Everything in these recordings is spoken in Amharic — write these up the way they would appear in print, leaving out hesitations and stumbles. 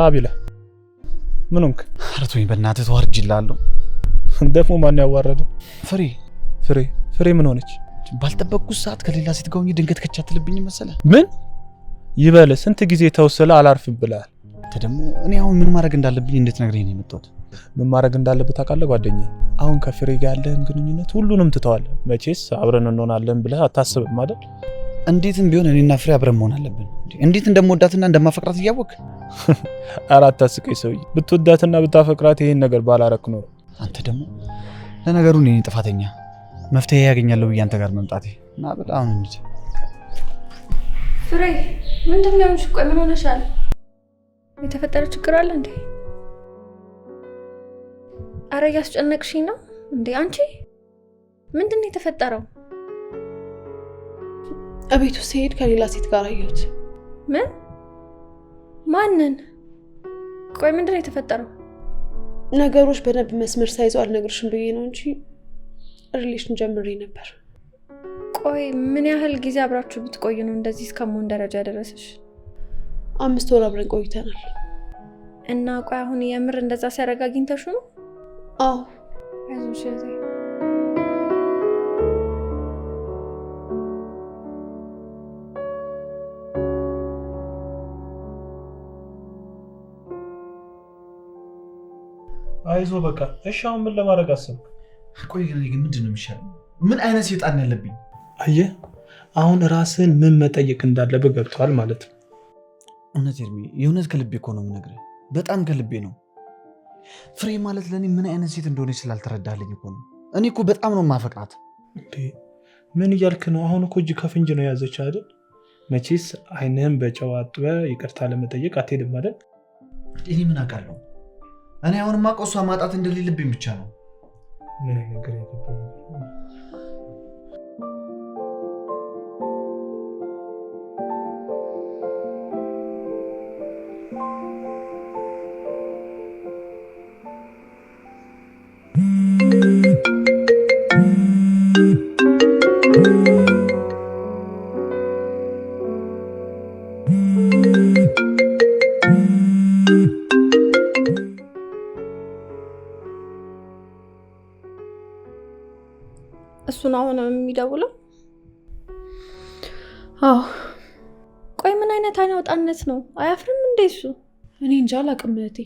አቢላ ምን ሆንክ? አርቶኝ በእናትህ ተዋርጅላለሁ። ደግሞ ማን ያዋረደ? ፍሬ ምን ሆነች? ባልጠበቅኩት ሰዓት ከሌላ ሴት ጋር ሆኜ ድንገት ከቻትልብኝ መሰለህ። ምን ይበለ ስንት ጊዜ ተወሰለ አላርፍም ብለሃል። ደግሞ እኔ አሁን ምን ማድረግ እንዳለብኝ እንድትነግረኝ ነው የመጣሁት። ምን ማድረግ እንዳለብህ ታውቃለህ ጓደኛዬ? አሁን ከፍሬ ጋር ያለህን ግንኙነት ሁሉንም ትተዋለህ። መቼስ አብረን እንሆናለን ብለህ አታስብም አይደል? እንዴትም ቢሆን እኔና ፍሬ አብረን መሆን አለብን። እንዴት እንደምወዳትና እንደማፈቅራት እያወቅህ አራት አስቀይ ሰውዬ። ብትወዳትና ብታፈቅራት ይሄን ነገር ባላረክ ነው። አንተ ደግሞ ለነገሩ እኔ ጥፋተኛ መፍትሄ ያገኛለሁ ብዬ አንተ ጋር መምጣቴ እና በጣም እንዴ ፍሬ ምንድነው? ቆይ ምን ሆነሻል? የተፈጠረ ችግር አለ እንዴ? አረ ያስጨነቅሽኝ ነው እንዴ አንቺ? ምንድነው የተፈጠረው? አቤቱ ሲሄድ ከሌላ ሴት ጋር አየሁት። ምን? ማንን? ቆይ ምንድነው የተፈጠረው? ነገሮች በደንብ መስመር ሳይዘው አልነግርሽም ብዬ ነው እንጂ ሪሌሽን ጀምሬ ነበር። ቆይ ምን ያህል ጊዜ አብራችሁ ብትቆይ ነው እንደዚህ እስከመሆን ደረጃ ያደረሰሽ? 5 ወር አብረን ቆይተናል። እና ቆይ አሁን የምር እንደዛ ሲያረጋግኝተሽ ነው? አዎ። አይዞሽ እዚህ አይዞ በቃ እሺ። አሁን ምን ለማድረግ አሰብክ? ቆይ ግን ምንድነው የሚሻለው? ምን አይነት ሰይጣን ያለብኝ? አየህ አሁን ራስን ምን መጠየቅ እንዳለብህ ገብቷል ማለት ነው። እውነት ኤርሚ፣ የእውነት ከልቤ እኮ ነው የምነግርህ። በጣም ከልቤ ነው። ፍሬ ማለት ለእኔ ምን አይነት ሴት እንደሆነች ስላልተረዳልኝ እኮ ነው። እኔ እኮ በጣም ነው የማፈቅራት። ምን እያልክ ነው? አሁን እኮ እጅ ከፍንጅ ነው የያዘች አይደል? መቼስ አይንህን በጨው አጥበህ ይቅርታ ለመጠየቅ አትሄድም አይደል? እኔ ምን አውቃለሁ? እኔ አሁን ማውቀው እሷ ማጣት እንደሌለብኝ ብቻ ነው። ምን ነገር ያገባው? እሱን አሁን የሚደውለው? አዎ። ቆይ ምን አይነት አይናውጣነት ነው? አያፍርም እንዴ እሱ? እኔ እንጃ አላውቅም እህቴ።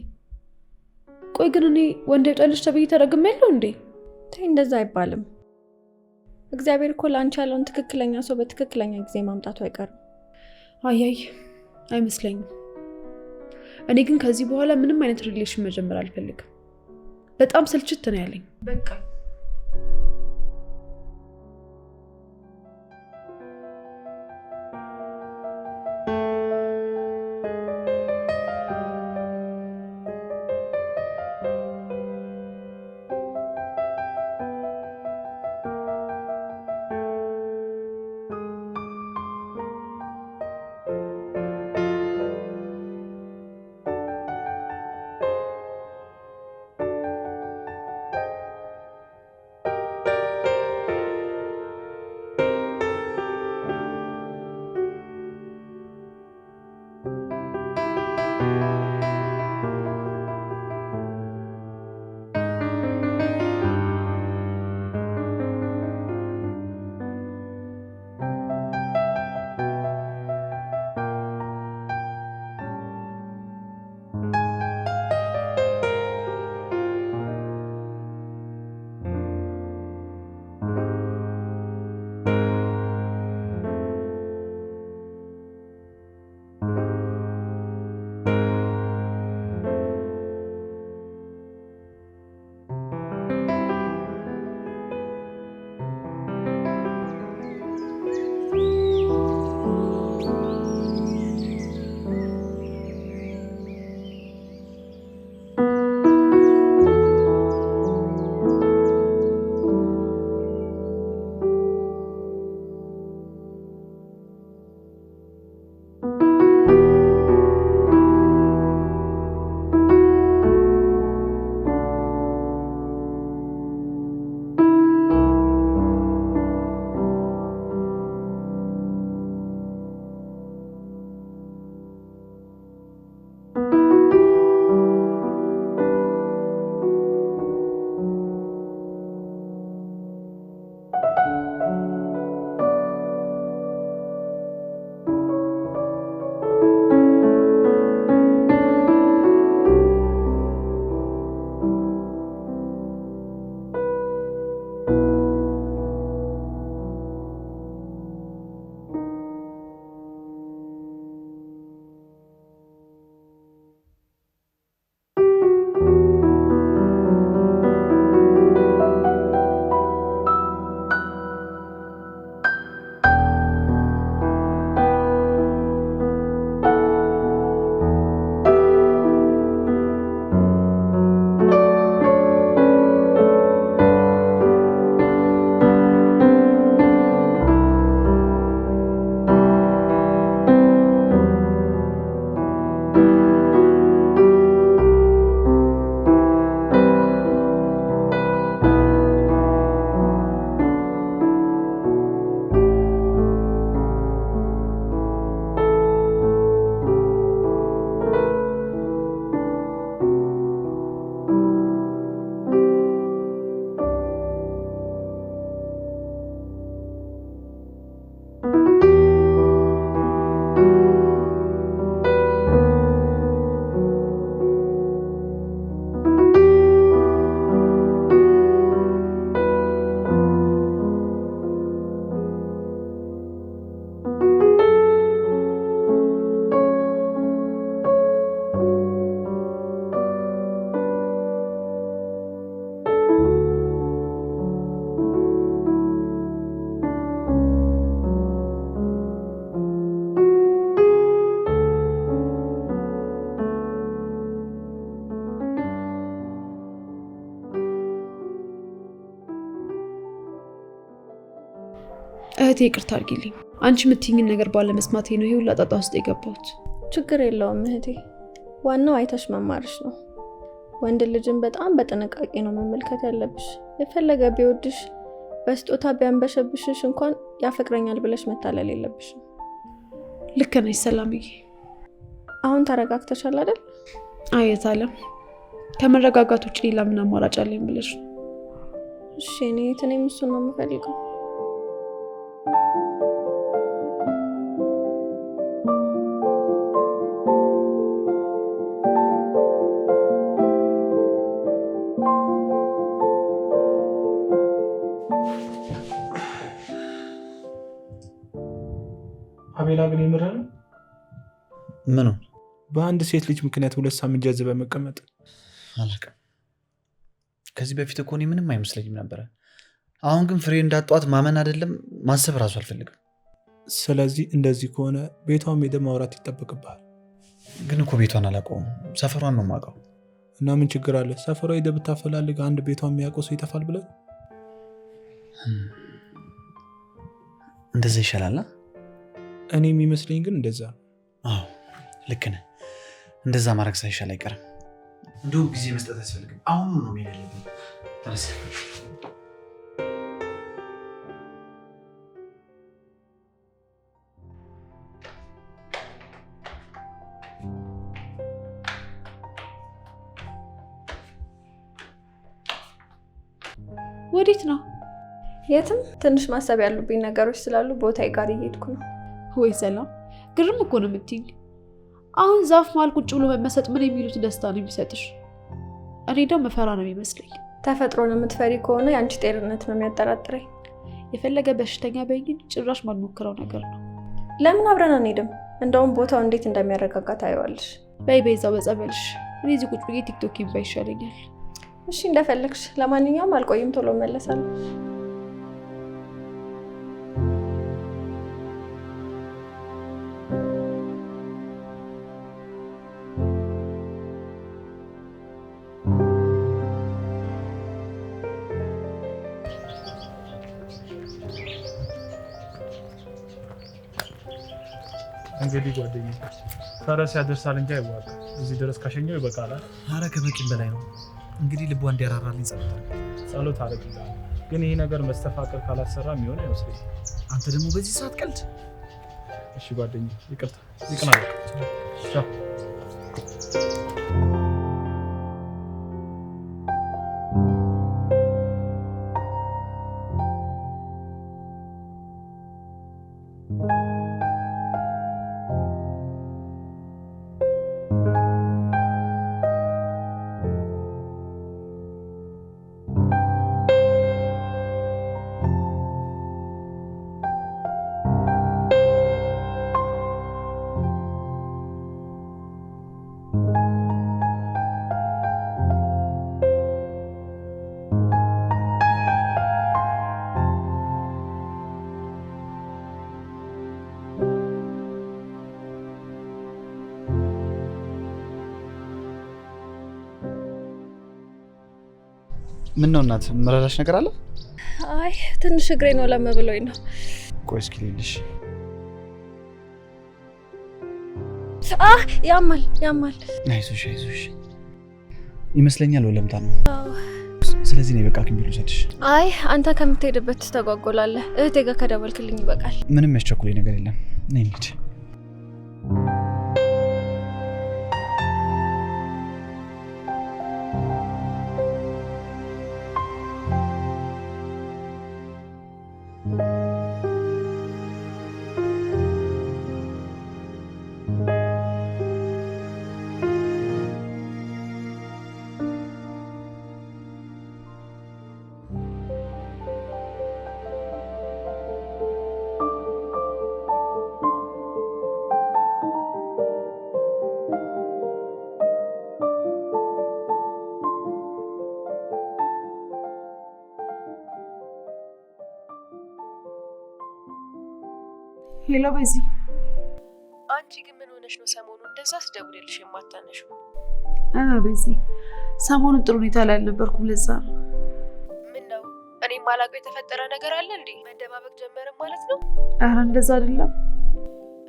ቆይ ግን እኔ ወንድ ጠልሽ ተብዬ ተረግሜያለሁ እንዴ? ተይ እንደዛ አይባልም። እግዚአብሔር እኮ ላንቺ ያለውን ትክክለኛ ሰው በትክክለኛ ጊዜ ማምጣቱ አይቀርም። አይ አይመስለኝም። እኔ ግን ከዚህ በኋላ ምንም አይነት ሪሌሽን መጀመር አልፈልግም። በጣም ስልችት ነው ያለኝ። በቃ እህቴ ይቅርታ አድርጊልኝ። አንቺ የምትይኝን ነገር ባለመስማቴ ነው ይሄ ሁሉ ጣጣ ውስጥ የገባሁት። ችግር የለውም እህቴ፣ ዋናው አይተሽ መማርሽ ነው። ወንድ ልጅን በጣም በጥንቃቄ ነው መመልከት ያለብሽ። የፈለገ ቢወድሽ በስጦታ ቢያንበሸብሽሽ እንኳን ያፈቅረኛል ብለሽ መታለል የለብሽም። ልክ ነሽ ሰላምዬ። አሁን ተረጋግተሻል አይደል? አየት አለም ከመረጋጋት ውጭ ሌላ ምን አማራጭ አለኝ ብለሽ ነው? እሺ እኔም እሱን ነው የምፈልገው። አቤላ ግን የምርህ ነው? ምኑ? በአንድ ሴት ልጅ ምክንያት 2 ሳምንት ጀዝበህ መቀመጥ? አላውቅም። ከዚህ በፊት እኮ እኔ ምንም አይመስለኝም ነበረ። አሁን ግን ፍሬ እንዳጧት ማመን አይደለም ማሰብ እራሱ አልፈልግም። ስለዚህ እንደዚህ ከሆነ ቤቷን ሄደህ ማውራት ይጠበቅብሃል። ግን እኮ ቤቷን አላውቀውም፣ ሰፈሯን ነው የማውቀው። እና ምን ችግር አለ? ሰፈሯ ሄደህ ብታፈላልግ አንድ ቤቷን የሚያውቀው ሰው ይጠፋል ብለህ? እንደዛ ይሻላል። እኔ የሚመስለኝ ግን እንደዛ ነው። አዎ ልክ ነህ። እንደዛ ማድረግ ሳይሻል አይቀርም። እንደውም ጊዜ መስጠት አያስፈልግም። አሁን ነው መሄድ ያለብን። ተነስ። ወዴት ነው? የትም። ትንሽ ማሰብ ያሉብኝ ነገሮች ስላሉ ቦታዬ ጋር እየሄድኩ ነው። ወይ ሰላም፣ ግርም እኮ ነው የምትይኝ። አሁን ዛፍ መሀል ቁጭ ብሎ መመሰጥ ምን የሚሉት ደስታ ነው የሚሰጥሽ? እኔ ደግሞ መፈራ ነው የሚመስለኝ። ተፈጥሮን የምትፈሪ ከሆነ የአንቺ ጤንነት ነው የሚያጠራጥረኝ። የፈለገ በሽተኛ በይኝ ጭራሽ ማልሞክረው ነገር ነው። ለምን አብረን አንሄድም? እንደውም ቦታው እንዴት እንደሚያረጋጋ ታየዋለሽ። በይ በዛው በጸበልሽ። እኔ እዚህ ቁጭ ብዬ ቲክቶክ ይባይ ይሻለኛል። እሺ እንደፈለግሽ። ለማንኛውም አልቆይም፣ ቶሎ መለሳለሁ። እንግዲህ ጓደኛዬ ፈረስ ያደርሳል እንጂ አይዋጋ። እዚህ ድረስ ካሸኘው ይበቃል። ኧረ ከበቂም በላይ ነው። እንግዲህ ልቧ እንዲያራራልኝ ጸሎት አደርግልሃለሁ። ግን ይሄ ነገር መስተፋቅር ካላሰራ የሚሆን አይመስለኝም። አንተ ደግሞ በዚህ ሰዓት ቀልድ። እሺ ጓደኛዬ ይቅርታ። ይቅናል። ቻው። ምን ነው እናት፣ መረዳሽ ነገር አለ? አይ ትንሽ እግሬ ነው ለመብሎኝ ነው። ቆይ እስኪ ልልሽ። ያማል ያማል። አይዞሽ አይዞሽ። ይመስለኛል ወለምታ ነው። ስለዚህ ነው በቃ ኪም ቢሉሰድሽ። አይ አንተ ከምትሄድበት ተጓጎላለህ። እህቴ ጋር ከደወልክልኝ ይበቃል። ምንም ያስቸኩለኝ ነገር የለም። ነይ እንሂድ። ሄሎ በዚህ አንቺ ግን ምን ሆነሽ ነው ሰሞኑን እንደዛ ስደውልልሽ የማታነሺው? በዚህ ሰሞኑን ጥሩ ሁኔታ ላይ አልነበርኩም፣ ለዛ ነው። ምን ነው እኔ ማላውቀው የተፈጠረ ነገር አለ እንዴ? መደባበቅ ጀመርን ማለት ነው? ኧረ እንደዛ አይደለም።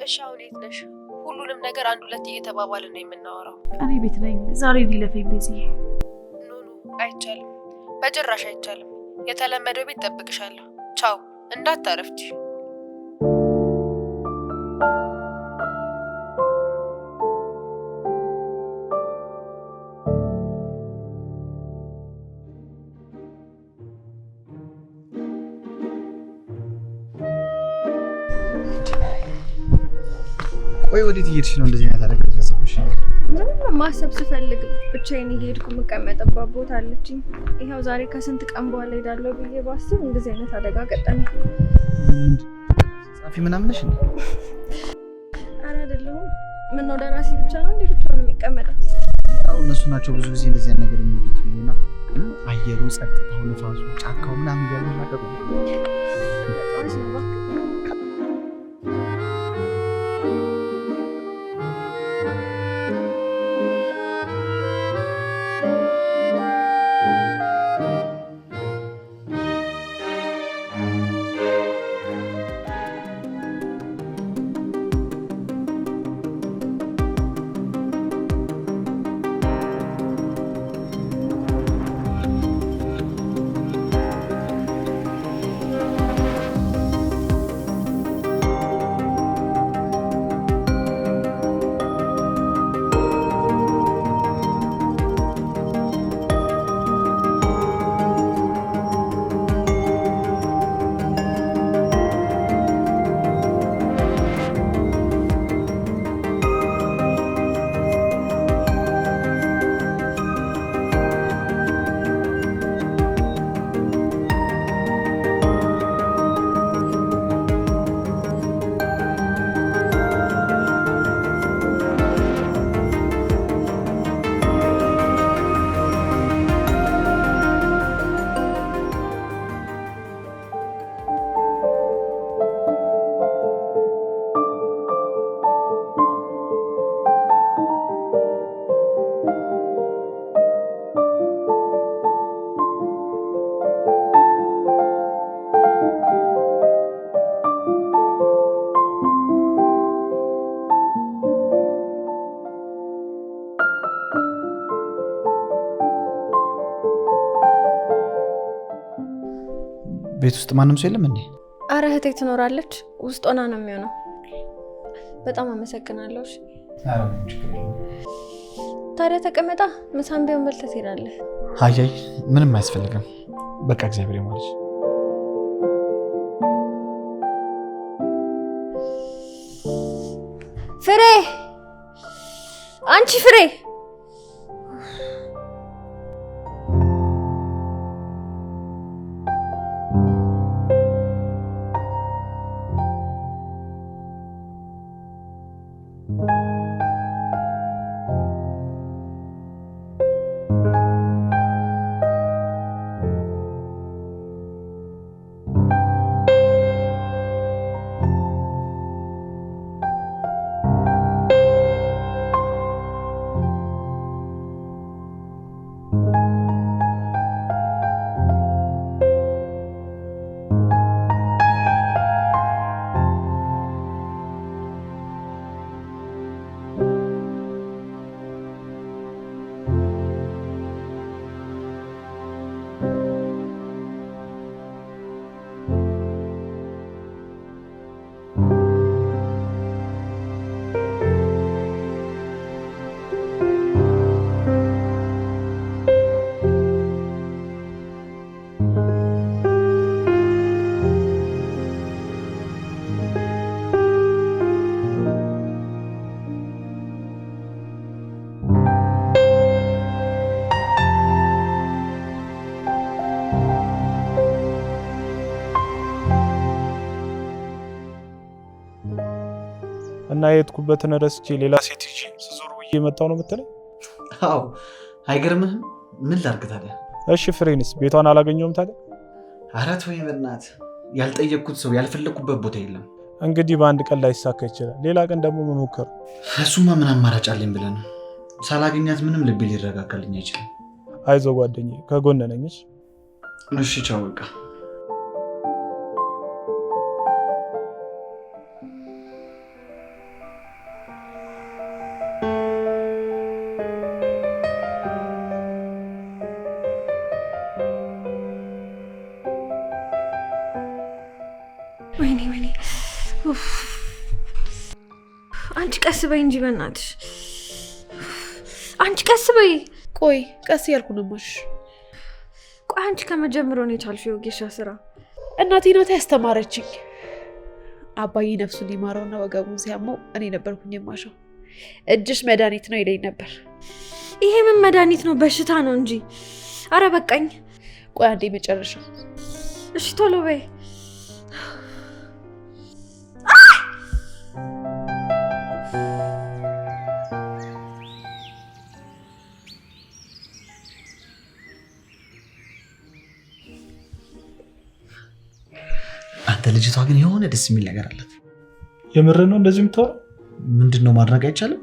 እሺ አሁን የት ነሽ? ሁሉንም ነገር አንድ ሁለት እየተባባልን ነው የምናወራው። እኔ ቤት ነኝ። ዛሬ ሊለፈኝ በዚህ። ኖ አይቻልም፣ በጭራሽ አይቻልም። የተለመደው ቤት ጠብቅሻለሁ። ቻው፣ እንዳታረፍጂ። ቆይ ወዴት እየሄድሽ ነው? እንደዚህ አይነት አደጋ ደረሰብሽ? ምንም ማሰብ ስፈልግ ብቻዬን እየሄድኩ የምቀመጥባት ቦታ አለችኝ። ይኸው ዛሬ ከስንት ቀን በኋላ ሄዳለሁ ብዬ ባስብ እንደዚህ አይነት አደጋ ገጠመኝ። ጻፊ ምናምን ነሽ እንዴ? ኧረ አይደለሁም። ምነው ደራሲ ብቻ ነው እንዴ ብቻውን የሚቀመጠው? ያው እነሱ ናቸው ብዙ ጊዜ እንደዚህ አይነት ነገር የሚወዱት ብዬና አየሩ፣ ጸጥታው፣ ንፋሱ፣ ጫካው ምናምን እያሉ ማቀቁ ቤት ውስጥ ማንም ሰው የለም እንዴ? ኧረ እህቴ ትኖራለች። ውስጥ ሆና ነው የሚሆነው። በጣም አመሰግናለሁ። እሺ ታዲያ ተቀመጣ። ምሳም ቢሆን በልተህ ትሄዳለህ። አያይ ምንም አያስፈልግም። በቃ እግዚአብሔር ይማርሽ። ፍሬ፣ አንቺ ፍሬ እና የሄድኩበትን ረስቼ ሌላ ሴት ይዤ ስዞር ውዬ መጣሁ ነው የምትለኝ? አዎ አይገርምህም? ምን ላድርግ ታዲያ? እሺ ፍሬንስ ቤቷን አላገኘሁም ታዲያ? ኧረ ተወኝ በእናትህ። ያልጠየቅኩት ሰው ያልፈለግኩበት ቦታ የለም። እንግዲህ በአንድ ቀን ላይሳካ ይችላል። ሌላ ቀን ደግሞ መሞከር። እሱማ ምን አማራጭ አለኝ ብለህ ነው? ሳላገኛት ምንም ልቤ ሊረጋጋልኝ አይችልም። አይዞህ ጓደኛዬ ከጎን ነኝ። እሺ ቻው በቃ። ወይኔ አንቺ ቀስ በይ እንጂ በእናትሽ። አንቺ ቀስ በይ። ቆይ ቀስ እያልኩ ነው ማሽ። ቆይ አንቺ ከመጀመሪያው ነው የቻልሽው የወጌሻ ስራ? እናቴ ናት ያስተማረችኝ። አባዬ ነፍሱን ይማረውና ወገቡን ሲያመው እኔ ነበርኩኝ የማሻው። እጅሽ መድኃኒት ነው ይለኝ ነበር። ይሄ ምን መድኃኒት ነው? በሽታ ነው እንጂ። አረ በቃኝ። ቆይ አንዴ መጨረሻ። እሺ ቶሎ በይ። አንተ ልጅቷ ግን የሆነ ደስ የሚል ነገር አላት። የምር ነው እንደዚህ የምታወራው? ምንድነው ማድረግ አይቻልም?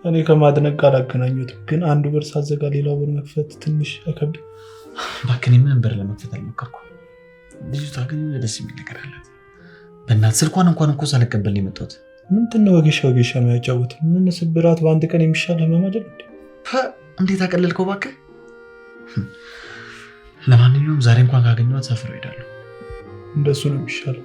እኔ ከማድነቅ ጋር አገናኙትም፣ ግን አንዱ በር ሳዘጋ ሌላው በር መክፈት ትንሽ አይከብድም? እባክህ እኔ ምንም በር ለመክፈት አልሞከርኩም። ልጅቷ ግን የሆነ ደስ የሚል ነገር አላት። በእናትህ ስልኳን እንኳን እኮ ሳልቀበል ነው የመጣሁት። ምንድነው ወጌሻ የሚያጫውት? ምን ስብራት በአንድ ቀን የሚሻል ህመም አይደል እንዴ? እንዴት አቀለልከው እባክህ። ለማንኛውም ዛሬ እንኳን ካገኘኋት ሰፈር እሄዳለሁ። እንደሱ ነው የሚሻለው።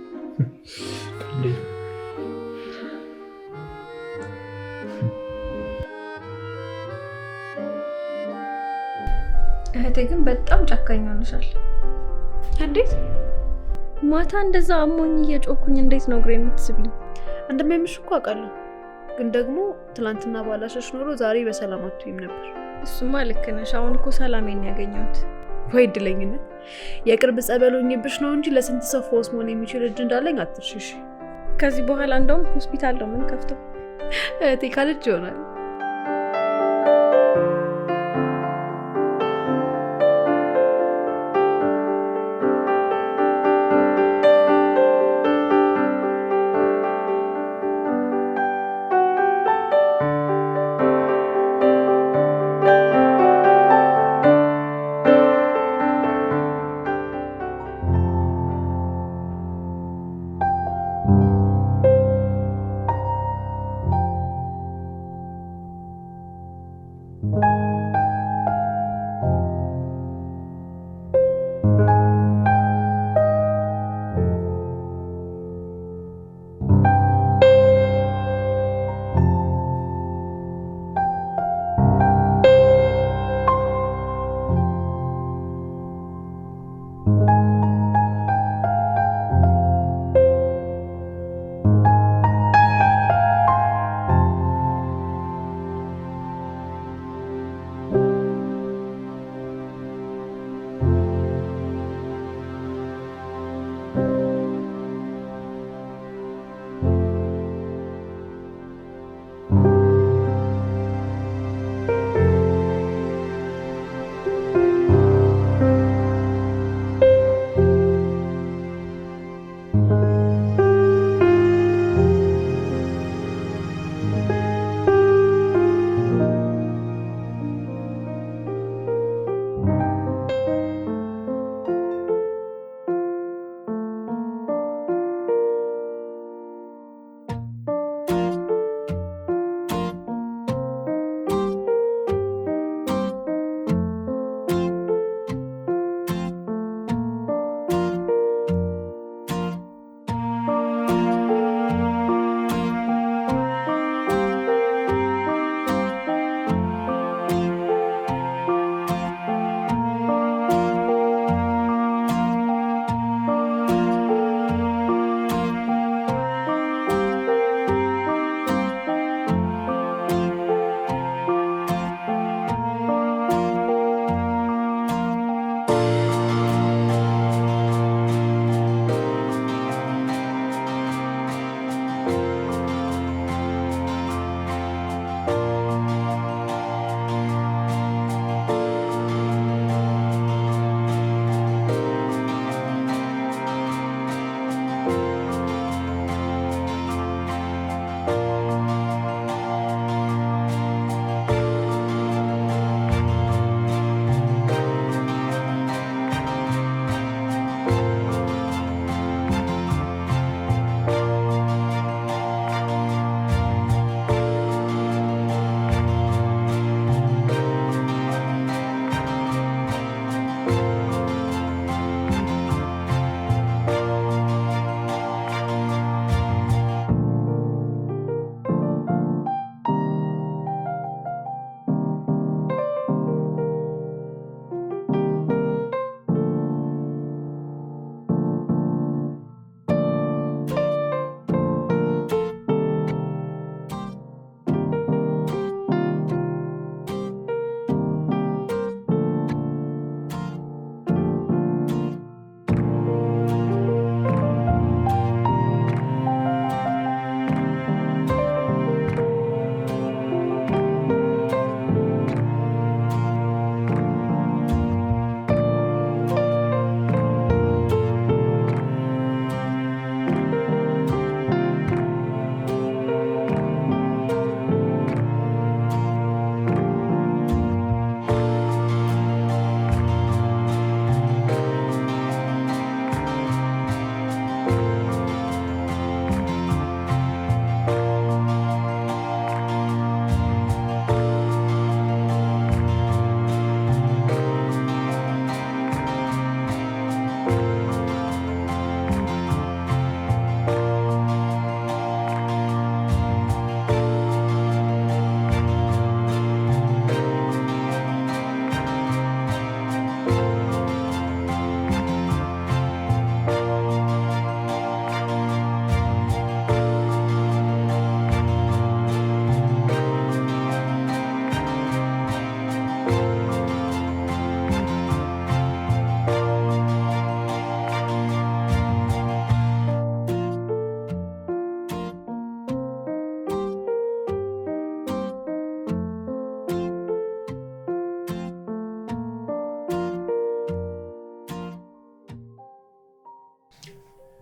እህቴ ግን በጣም ጨካኝ ሆነሻል። እንዴት? ማታ እንደዛ አሞኝ እየጮኩኝ እንዴት ነው እግሬን የምትስብኝ? እንደማይምሽ እኮ አውቃለሁ፣ ግን ደግሞ ትናንትና ባላሸሽ ኖሮ ዛሬ በሰላም አትይም ነበር። እሱማ ልክ ነሽ። አሁን እኮ ሰላሜን ያገኘሁት። ወይ እድለኝነት! የቅርብ ጸበሎኝብሽ ነው እንጂ ለስንት ሰው ፈውስ መሆን የሚችል እጅ እንዳለኝ አትርሽሽ። ከዚህ በኋላ እንደውም ሆስፒታል ነው ምን ከፍተው። እህቴ ካለች ይሆናል።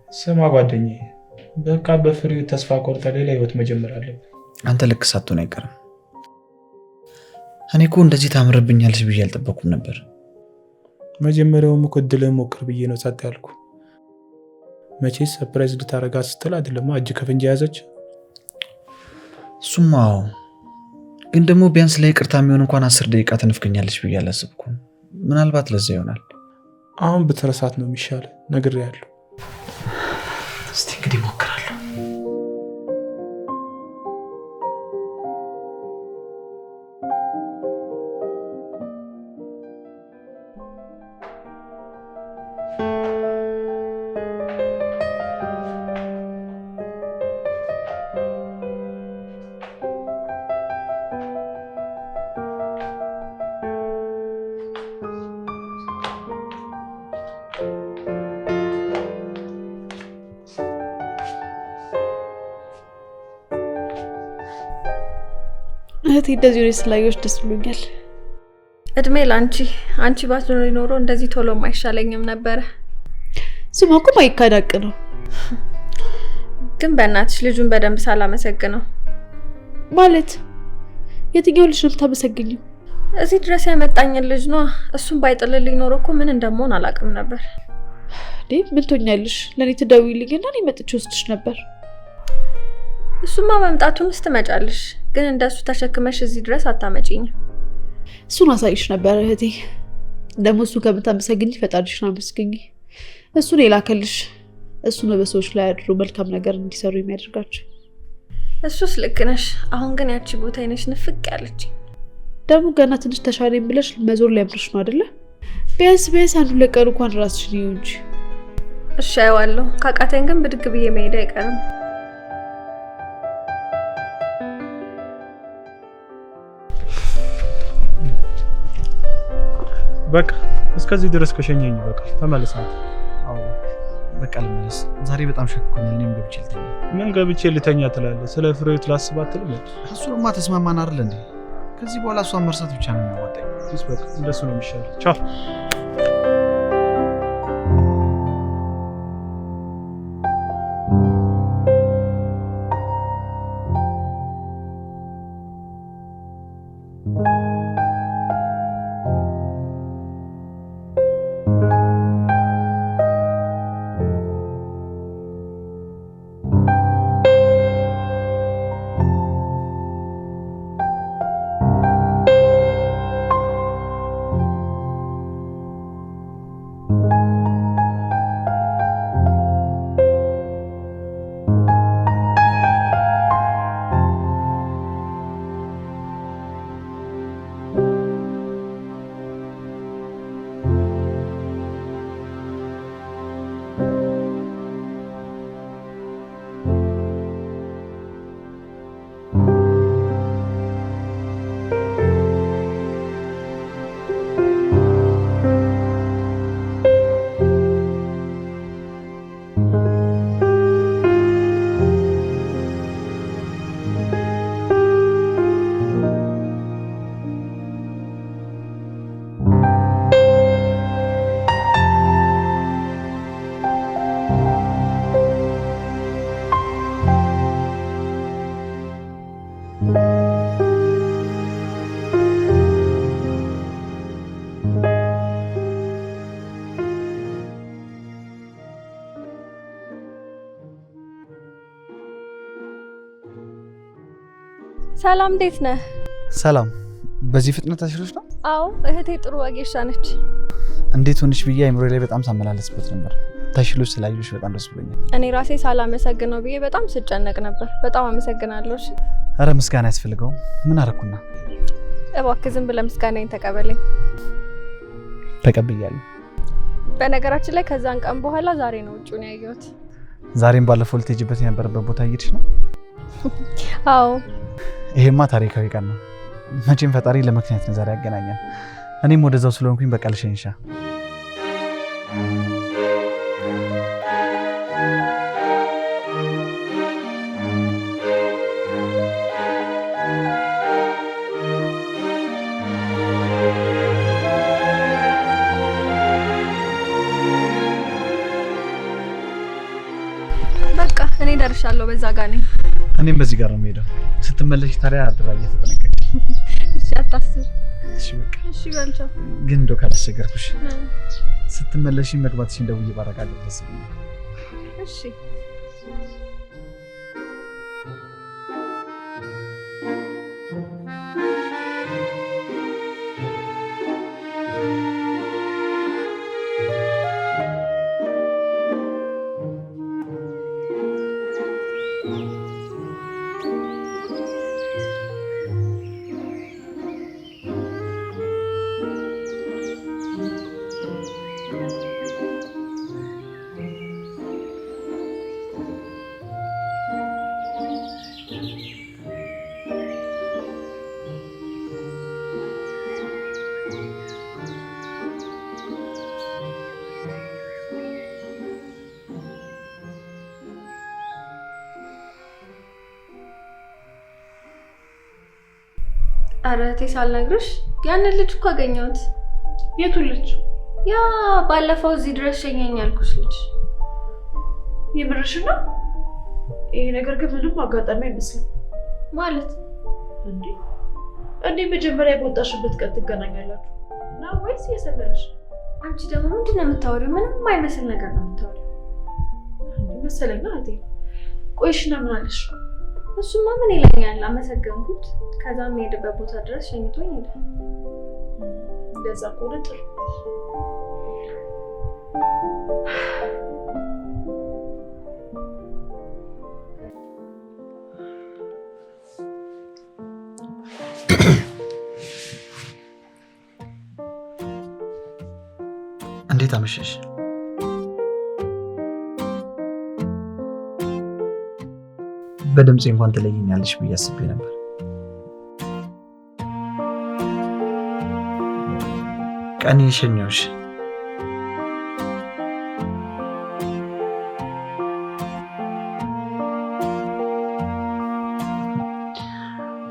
ስማ ጓደኛዬ፣ በቃ በፍሬው ተስፋ ቆርጠ ሌላ ህይወት መጀመር አለብን። አንተ ልክ ሳትሆን አይቀርም። እኔ እኮ እንደዚህ ታምርብኛለች ብዬ አልጠበኩም ነበር። መጀመሪያውም እኮ እድልህን ሞክር ብዬ ነው ጸጥ ያልኩ። መቼስ ሰርፕራይዝ ልታረጋት ስትል አይደለም እጅ ከፍንጅ ያዘች። እሱማ ግን ደግሞ ቢያንስ ለይቅርታ የሚሆን እንኳን 10 ደቂቃ ትንፍገኛለች ብዬ አላሰብኩም። ምናልባት ለዛ ይሆናል። አሁን ብትረሳት ነው የሚሻለ። ነግሬያለሁ። እስቲ እንግዲህ ሞክራለሁ። እህቴ እንደዚህ ነው ስላየሁሽ ደስ ብሎኛል። እድሜ ላንቺ። አንቺ ባትኖሪ ኖሮ እንደዚህ ቶሎ ማይሻለኝም ነበረ። ስማ እኮ ማይካዳቅ ነው። ግን በእናትሽ ልጁን በደንብ ሳላመሰግነው ማለት የትኛው ልጅ ነው የምታመሰግኘው? እዚህ ድረስ ያመጣኝን ልጅ ነው። እሱን ባይጥልልኝ ኖሮ እኮ ምን እንደምሆን አላውቅም ነበር። ምን ትሆኛለሽ? ለእኔ ትደውይልኝና እኔ መጥቼ ወስድሽ ነበር። እሱማ መምጣቱንስ ትመጫለሽ፣ ግን እንደሱ ተሸክመሽ እዚህ ድረስ አታመጪኝም። እሱን አሳይሽ ነበር እህቴ። ደግሞ እሱ ከምታመሰግኝ ፈጣሪሽን አመስግኝ። እሱን የላከልሽ እሱ ነው በሰዎች ላይ አድሮ መልካም ነገር እንዲሰሩ የሚያደርጋቸው። እሱስ ልክ ነሽ። አሁን ግን ያቺ ቦታ አይነሽ ንፍቅ ያለች። ደግሞ ገና ትንሽ ተሻለኝ ብለሽ መዞር ሊያምርሽ ነው አይደለ? ቢያንስ አንዱ ለቀኑ እንኳን ራስሽን ይዩ እንጂ። እሺ አይዋለሁ። ካቃተኝ ግን ብድግ ብዬ መሄድ አይቀርም። በቃ እስከዚህ ድረስ ከሸኘኝ በቃ ተመለሳት። አዎ በቃ ልመለስ። ዛሬ በጣም ሸክኮኛል። እኔም ገብቼ ልተኛ። ምን ገብቼ ልተኛ ትላለህ? ስለ ፍሬህይወት ላስባት ትልም። እሱንማ ተስማማን አይደል እንዴ? ከዚህ በኋላ እሷን መርሳት ብቻ ነው የሚያዋጣኝ። በቃ እንደሱ ነው የሚሻለው። ቻው። ሰላም፣ እንዴት ነህ? ሰላም። በዚህ ፍጥነት ተሽሎሽ ነው? አዎ እህቴ ጥሩ ወጌሻ ነች። እንዴት ሆነሽ ብዬ አይምሮዬ ላይ በጣም ሳመላለስበት ነበር። ተሽሎሽ ስላየሁሽ በጣም ደስ ብሎኛል። እኔ ራሴ ሳላመሰግነው ብዬ በጣም ስጨነቅ ነበር። በጣም አመሰግናለሁ። እሺ። ኧረ ምስጋና ያስፈልገው። ምን አደረኩና? እባክህ ዝም ብለህ ምስጋናዬን ተቀበለኝ። ተቀብያለሁ። በነገራችን ላይ ከዛን ቀን በኋላ ዛሬ ነው ውጪውን ያየሁት። ዛሬም ባለፈው ልትሄጂበት የነበረበት ቦታ እየሄድሽ ነው? አዎ። ይሄማ ታሪካዊ ቀን ነው። መቼም ፈጣሪ ለምክንያት ነው ዛሬ ያገናኛል። እኔም ወደዛው ስለሆንኩኝ በቃ ልሸኝሻ። እኔ ደርሻለሁ። በዛ ጋር ነኝ። እኔም በዚህ ጋር ነው የምሄደው። ስትመለሽ ታዲያ አድራ እየተጠነቀቅሽ። እሺ አታስብ። እሺ በቃ እሺ በልቻው። ግን እንደው ካላስቸገርኩሽ ስትመለሽ መግባትሽን ደውዬ ባረጋግጥ ደስ ይለኛል። እሺ አረቴ ሳልነግርሽ ያንን ልጅ እኮ አገኘሁት። የቱ ልጅ? ያ ባለፈው እዚህ ድረስ ሸኘኝ ያልኩሽ ልጅ። የምርሽ ነው? ይሄ ነገር ግን ምንም አጋጣሚ አይመስልም። ማለት እንዴ መጀመሪያ በወጣሽበት ቀን ትገናኛላችሁ ነው ወይስ የሰለለሽ? አንቺ ደግሞ ምንድነው የምታወሪው? ምንም አይመስል ነገር ነው የምታወሪው። መሰለኝ እህቴ። ቆይሽና ምን አለሽ? እሱማ ምን ይለኛል? አመሰገንኩት። ከዛም የሄደበት ቦታ ድረስ ሸኝቶኝ ሄደ። እንደዛ ከሆነ ጥሩ። እንዴት አመሸሽ? በድምጼ እንኳን ትለይኛለሽ ብዬ አስቤ ነበር። ቀን የሸኘሁሽ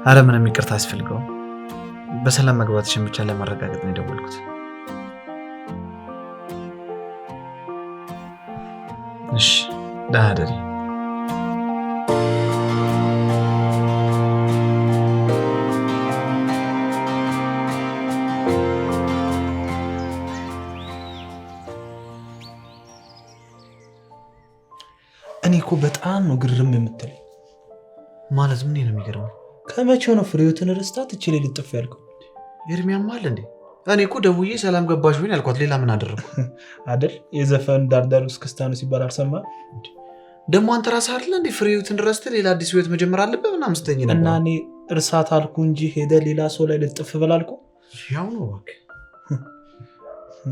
አረ ምንም ይቅርታ አያስፈልገውም። በሰላም መግባትሽን ብቻ ለማረጋገጥ ነው የደወልኩት። እሺ ደህና እደሪ። እኔ እኮ በጣም ነው ግርም የምትለኝ። ማለት ምን ነው የሚገርመው? ከመቼው ነው ፍሬዎትን ረስታት እቺ ላይ ልጥፍ ያልከው? ኤርሚያም አለ እንዴ? እኔ እኮ ደውዬ ሰላም ገባሽ ወይ ያልኳት፣ ሌላ ምን አደረኩ? አይደል የዘፈን ዳርዳር ውስጥ ክስታ ነው ሲባል አልሰማህም? ደግሞ አንተ ራስህ አይደል እንዴ ፍሬዎትን ረስተህ ሌላ አዲስ ህይወት መጀመር አለብህ ምናምን ስትለኝ ነበር። እና እኔ እርሳት አልኩ እንጂ ሄደ ሌላ ሰው ላይ ልጥፍ በላልኩ። ያው ነው እባክህ።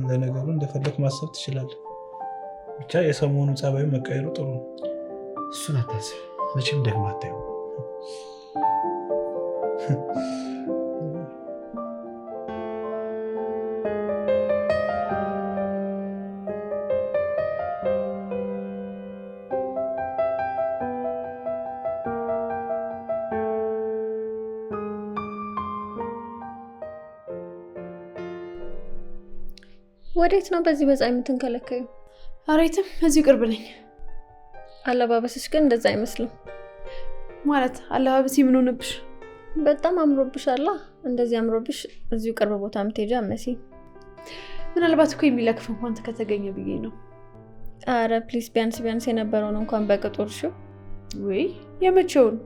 ለነገሩ እንደፈለክ ማሰብ ትችላለህ። ብቻ የሰሞኑ ጸባዩ መቀየሩ ጥሩ ነው። እሱን አታስብ፣ መቼም ደግሞ አታየው። ወዴት ነው በዚህ በፀሐይ የምትንከለከዩ? አሬትም እዚሁ ቅርብ ነኝ። አለባበስሽ ግን እንደዛ አይመስልም። ማለት አለባበስ ምን ሆነብሽ? በጣም አምሮብሻል። እንደዚህ አምሮብሽ እዚሁ ቅርብ ቦታ የምትሄጂ አመሲ። ምናልባት እኮ የሚለክፍ እንኳን ከተገኘ ብዬ ነው። አረ ፕሊስ፣ ቢያንስ የነበረውን እንኳን በቅጦርሽው። ወይ የመቼውን?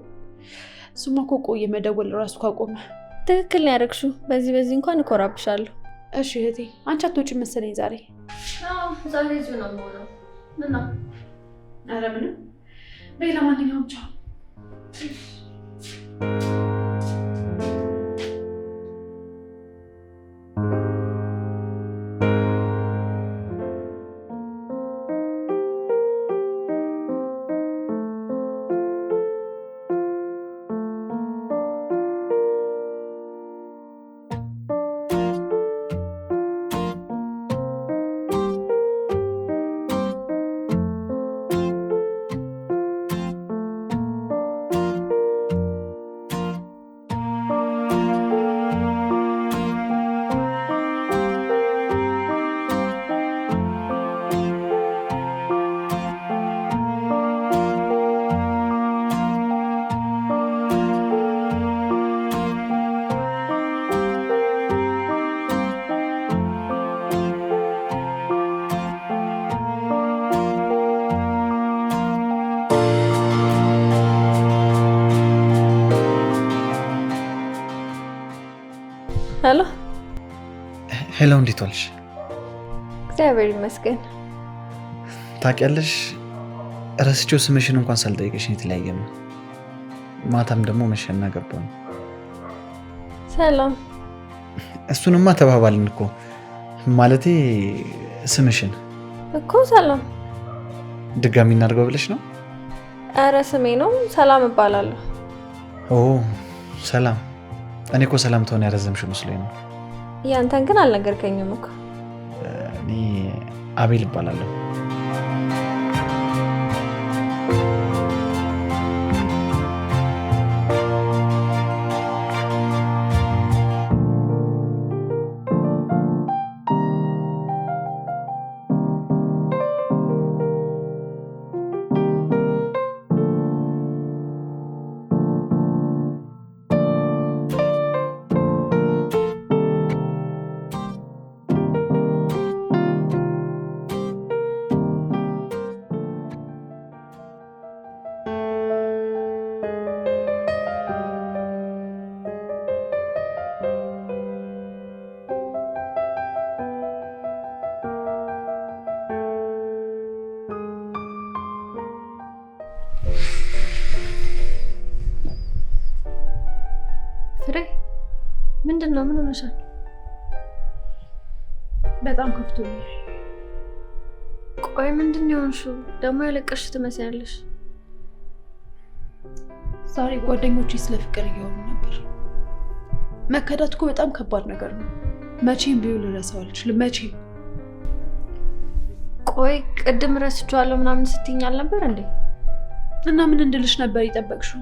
እሱማ እኮ ቆየ መደወል ራሱ ካቆመ። ትክክል ነው ያደረግሽው። በዚህ እንኳን እኮራብሻለሁ። እሺ እህቴ፣ አንቺ አትወጪም መሰለኝ ዛሬ? ዛሬ እዚሁ ነው የምሆነው። ምን ነው? ኧረ ምንም። በይ ለማንኛውም ቻው። ሄሎ፣ እንዴት ዋልሽ? እግዚአብሔር ይመስገን። ታውቂያለሽ ረስቼው ስምሽን እንኳን ሳልጠይቅሽ የተለያየ ነው። ማታም ደግሞ መሸና ገባ ነው። ሰላም። እሱንማ ተባባልን እኮ ማለቴ ስምሽን እኮ ሰላም። ድጋሚ እናድርገው ብለሽ ነው? ኧረ ስሜ ነው፣ ሰላም እባላለሁ። ኦ ሰላም። እኔ እኮ ሰላም ተሆነ ያረዘምሽ መስሎኝ ነው። ያንተን ግን አልነገርከኝም እኮ። እኔ አቤል እባላለሁ። ፍሬ ምንድን ነው? ምን ሆነሻል? በጣም ከፍቶኛል። ቆይ ምንድን ነው የሆንሽው? ደግሞ ያለቀሽ ትመስያለሽ። ዛሬ ጓደኞቼ ስለ ፍቅር እያወሩ ነበር። መከዳት እኮ በጣም ከባድ ነገር ነው። መቼም ቢሆን ልረሳው አልችልም። መቼም። ቆይ ቅድም ረስቼዋለሁ ምናምን ስትይኝ አልነበር እንዴ? እና ምን እንድልሽ ነበር የጠበቅሽው?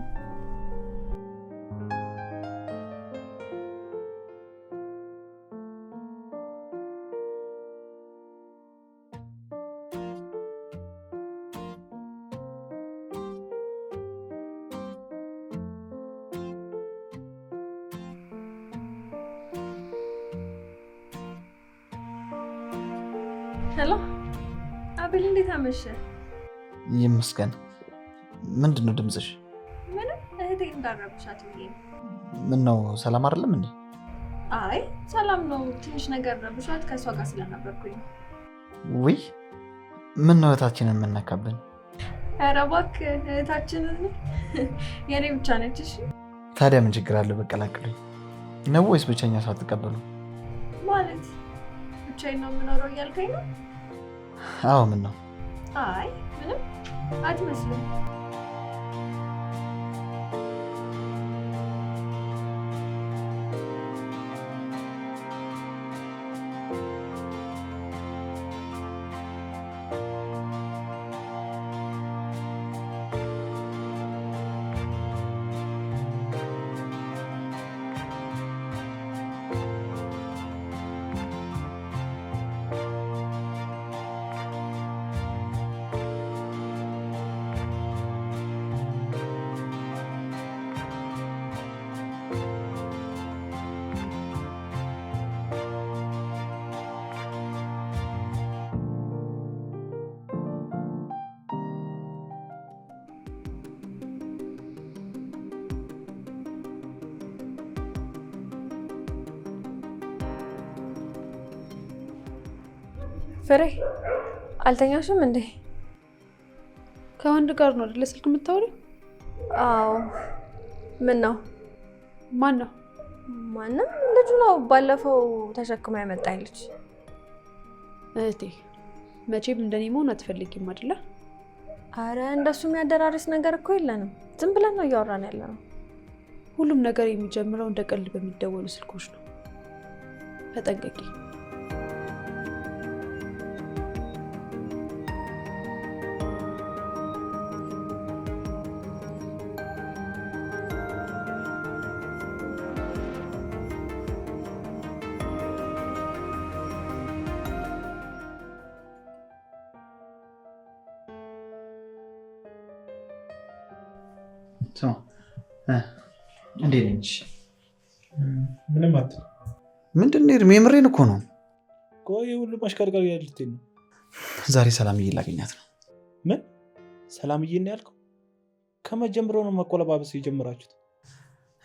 ሄሎ አቤል፣ እንዴት አመሸ? ይመስገን። ምንድን ነው ድምፅሽ? ምንም፣ እህቴ እንዳረብሻት ብዬ ነው። ምን ነው ሰላም አይደለም እንዴ? አይ ሰላም ነው። ትንሽ ነገር ረብሻት ከእሷ ጋር ስለነበርኩኝ። ውይ ምን ነው እህታችንን የምነካብን? ኧረ እባክህ እህታችንን የኔ ብቻ ነች። እሺ ታዲያ ምን ችግር አለው በቀላቅሉኝ? ነው ወይስ ብቸኛ ሰው አትቀበሉ? ማለት ብቻዬን ነው የምኖረው እያልከኝ ነው? አዎ። ምን ነው? አይ ምንም አትመስልም። ፍሬ አልተኛሽም እንዴ? ከወንድ ጋር ነው አይደል ስልክ የምታወሪው? አዎ። ምን ነው? ማን ነው? ማንም፣ ልጁ ነው ባለፈው ተሸክማ ያመጣኝ ልጅ። እህቴ መቼም እንደኔ መሆን አትፈልጊም አይደለ? አረ እንደሱ የሚያደራርስ ነገር እኮ የለንም። ዝም ብለን ነው እያወራን ያለ ነው። ሁሉም ነገር የሚጀምረው እንደ ቀልድ በሚደወሉ ስልኮች ነው። ተጠንቀቂ። እንዴት ነሽ? ምንም አትል። ምንድን ነው እድሜ? የምሬን እኮ ነው። ቆይ ሁሉ ማሽከርከር ያልኩት ነው። ዛሬ ሰላምዬ ላገኛት ነው። ምን ሰላምዬ ነው ያልከው? ከመጀመሪያው ነው መቆለባበስ የጀመራችሁት?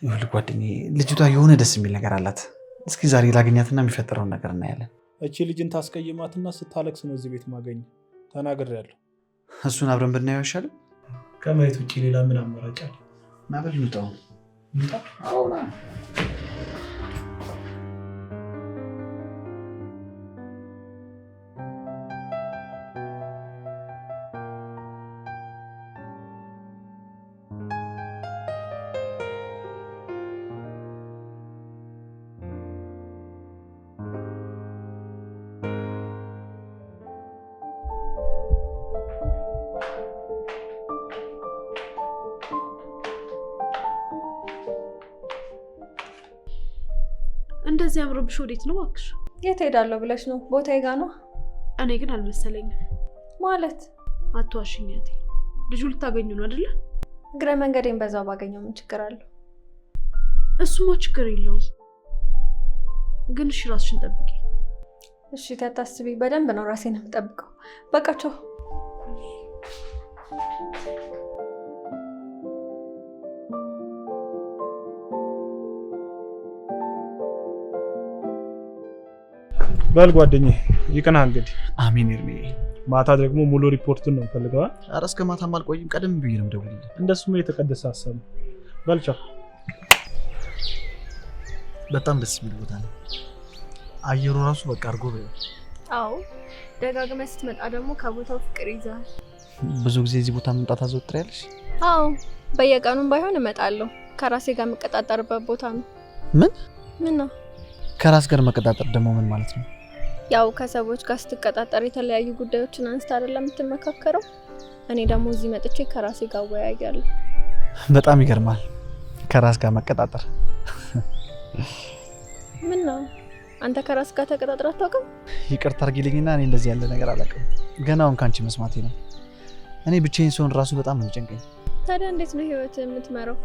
ይኸውልህ ጓደኛዬ፣ ልጅቷ የሆነ ደስ የሚል ነገር አላት። እስኪ ዛሬ ላገኛትና የሚፈጠረውን ነገር እናያለን። እቺ ልጅን ታስቀይማትና ስታለቅስ ነው እዚህ ቤት ማገኝ ተናግሬያለሁ። እሱን አብረን ብናየው አይሻልም? ከማየት ውጭ ሌላ ምን አማራጭ አለ? ናበል ልውጣው። እንደዚህ አምሮብሽ ወዴት ነው እባክሽ? የት ሄዳለሁ ብለሽ ነው? ቦታዬ ጋ ነው። እኔ ግን አልመሰለኝም። ማለት አትዋሽኝ እህቴ። ልጁ ልታገኙ ነው አይደለ? እግረ መንገዴን በዛው ባገኘው ምን ችግር አለው? እሱማ ችግር የለውም። ግን እሺ ራስሽን ጠብቂ። እሺ ታታስቢ። በደንብ ነው ራሴን የምጠብቀው። በቃ ቻው። በል ጓደኛዬ ይቅና እንግዲህ። አሜን ኤርሜ። ማታ ደግሞ ሙሉ ሪፖርቱን ነው ፈልገዋ። ኧረ እስከ ማታም አልቆይም። ቀደም ብዬ ነው የምደውልልህ። እንደሱም የተቀደሰ ሀሳብ ነው። በል ቻው። በጣም ደስ የሚል ቦታ ነው። አየሩ ራሱ በቃ አድርጎ በይው። አዎ ደጋግመህ ስትመጣ ደግሞ ከቦታው ፍቅር ይዛል። ብዙ ጊዜ እዚህ ቦታ መምጣት አዘወትሪያለሽ? አዎ በየቀኑም ባይሆን እመጣለሁ። ከራሴ ጋር የምቀጣጠርበት ቦታ ነው። ምን ነው? ከራስ ጋር መቀጣጠር ደግሞ ምን ማለት ነው? ያው ከሰዎች ጋር ስትቀጣጠር የተለያዩ ጉዳዮችን አንስታ አይደለም የምትመካከረው። እኔ ደግሞ እዚህ መጥቼ ከራሴ ጋር ወያያለሁ። በጣም ይገርማል። ከራስ ጋር መቀጣጠር። ምን ነው? አንተ ከራስ ጋር ተቀጣጥረህ አታውቅም? ይቅርታ አድርጊልኝና እኔ እንደዚህ ያለ ነገር አላውቅም። ገና አሁን ካንቺ መስማቴ ነው። እኔ ብቻዬን ስሆን ራሱ በጣም ነው የሚጨንቀኝ። ታዲያ እንዴት ነው ህይወት የምትመራው?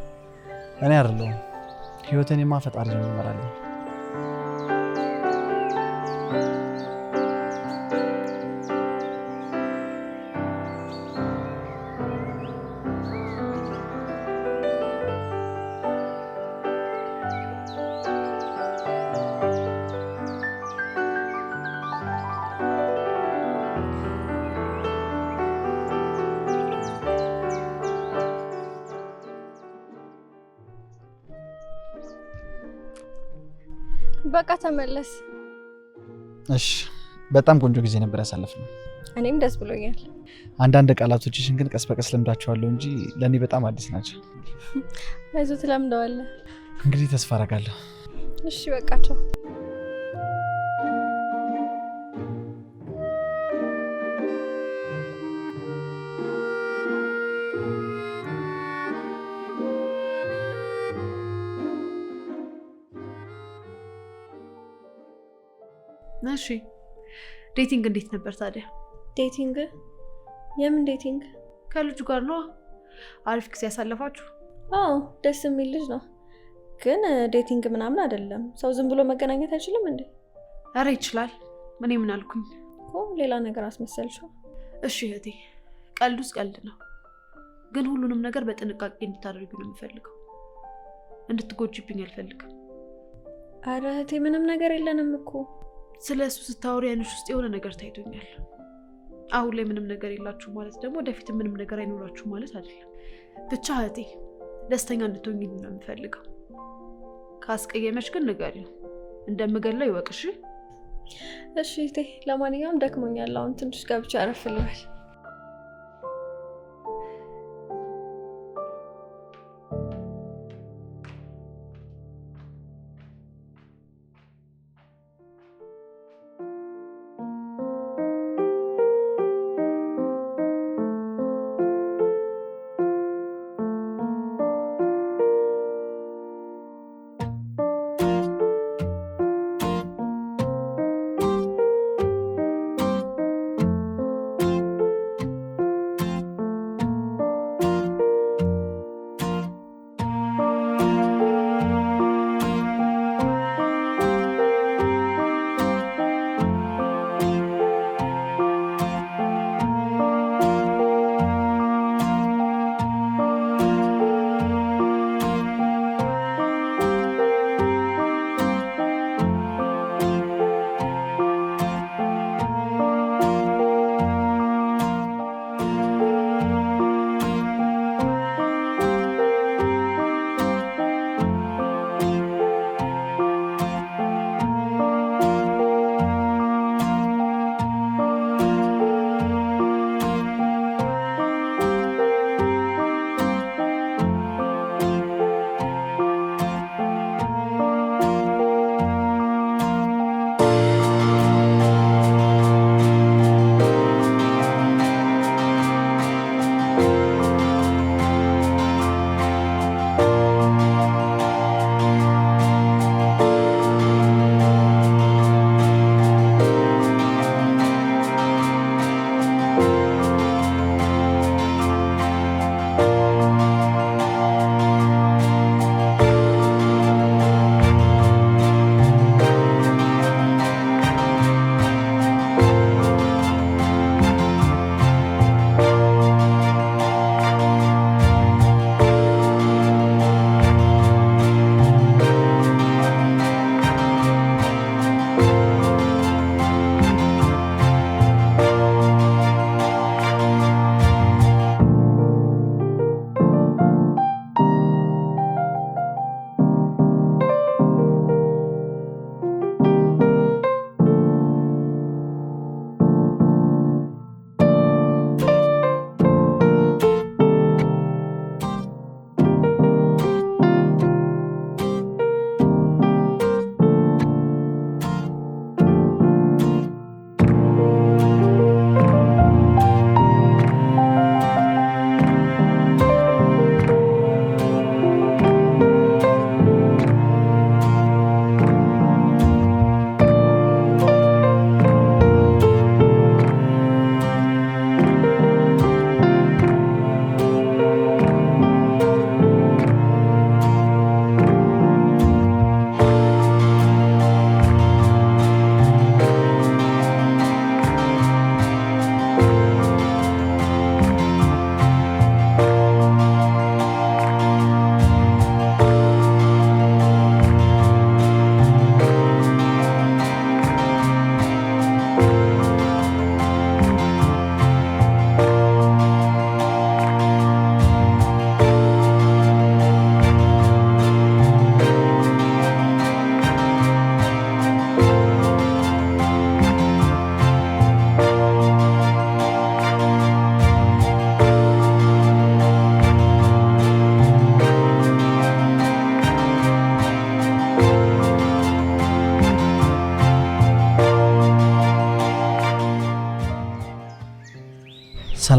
እኔ አይደለሁም። ህይወቴንማ ፈጣሪ ነው የሚመራልኝ። በቃ ተመለስ። እሺ በጣም ቆንጆ ጊዜ ነበር ያሳለፍነው። እኔም ደስ ብሎኛል። አንዳንድ ቃላቶችሽን ግን ቀስ በቀስ ለምዳቸዋለሁ እንጂ ለእኔ በጣም አዲስ ናቸው። አይዞህ ትለምደዋለህ። እንግዲህ ተስፋ አደርጋለሁ። እሺ በቃ ቻው። እሺ ዴቲንግ እንዴት ነበር ታዲያ? ዴቲንግ? የምን ዴቲንግ? ከልጁ ጋር ነው። አሪፍ ጊዜ ያሳለፋችሁ? አዎ ደስ የሚል ልጅ ነው። ግን ዴቲንግ ምናምን አይደለም። ሰው ዝም ብሎ መገናኘት አይችልም እንዴ? ኧረ ይችላል። እኔ ምን አልኩኝ? ሌላ ነገር አስመሰልሽው። እሺ እህቴ ቀልዱስ ቀልድ ነው። ግን ሁሉንም ነገር በጥንቃቄ እንድታደርጊ ነው የምፈልገው። እንድትጎጂብኝ አልፈልግም። ኧረ እህቴ ምንም ነገር የለንም እኮ። ስለ እሱ ስታወሪ አይንሽ ውስጥ የሆነ ነገር ታይቶኛል። አሁን ላይ ምንም ነገር የላችሁ ማለት ደግሞ ወደፊት ምንም ነገር አይኖራችሁ ማለት አይደለም። ብቻ እህቴ ደስተኛ እንድትሆኚ ነው የምፈልገው። ካስቀየመሽ ግን ንገሪኝ፣ እንደምገለው ይወቅሽ። እሺ እህቴ፣ ለማንኛውም ደክሞኛል። አሁን ትንሽ ገብቼ አረፍ ልበል።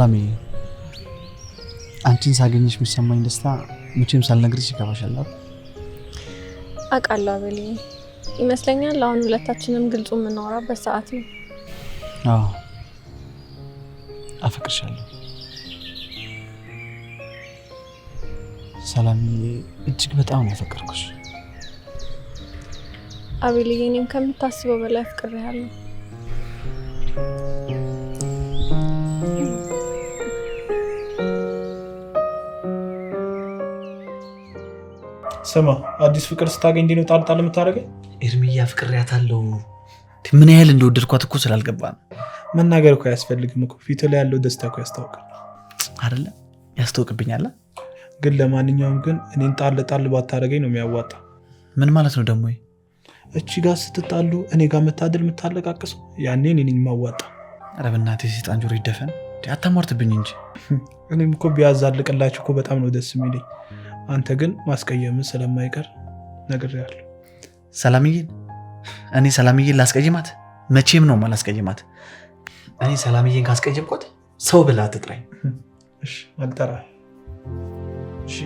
ሰላምዬ አንቺን ሳገኝሽ የሚሰማኝ ደስታ መቼም ሳልነግርሽ ይከፋሻል። አውቃለሁ አቤል፣ ይመስለኛል አሁን ሁለታችንም ግልጹ የምናወራበት ሰዓት ነው። አዎ አፈቅርሻለሁ ሰላምዬ፣ እጅግ በጣም ነው ያፈቀርኩሽ። አቤል፣ እኔም ከምታስበው በላይ አፍቅሬሃለሁ። ስማ፣ አዲስ ፍቅር ስታገኝ እንዴ ነው ጣልጣል የምታደርገኝ? ኤርሚያ አፍቅሬያታለሁ። ምን ያህል እንደወደድኳት እኮ ስላልገባ ነው። መናገር እኮ አያስፈልግም እኮ፣ ፊቱ ላይ ያለው ደስታ እኮ ያስታውቃል አይደለ? ያስታውቅብኛል። ግን ለማንኛውም ግን እኔን ጣል ባታደርገኝ ነው የሚያዋጣ። ምን ማለት ነው ደግሞ? እቺ ጋር ስትጣሉ እኔ ጋር መታደል የምታለቃቅሰው ያኔ እኔ ነኝ የማዋጣ። ኧረ በእናትህ ሰይጣን ጆሮ ይደፈን፣ አታሟርትብኝ እንጂ። እኔም እኮ ቢያዛልቅላችሁ እኮ በጣም ነው ደስ የሚለኝ። አንተ ግን ማስቀየምን ስለማይቀር ነግሬሃለሁ። እኔ ሰላምዬን ላስቀይማት? መቼም ነው ማላስቀይማት። እኔ ሰላምዬን ካስቀየምኳት ሰው ብላ አትጥራኝ። እሺ አልጠራም። እሺ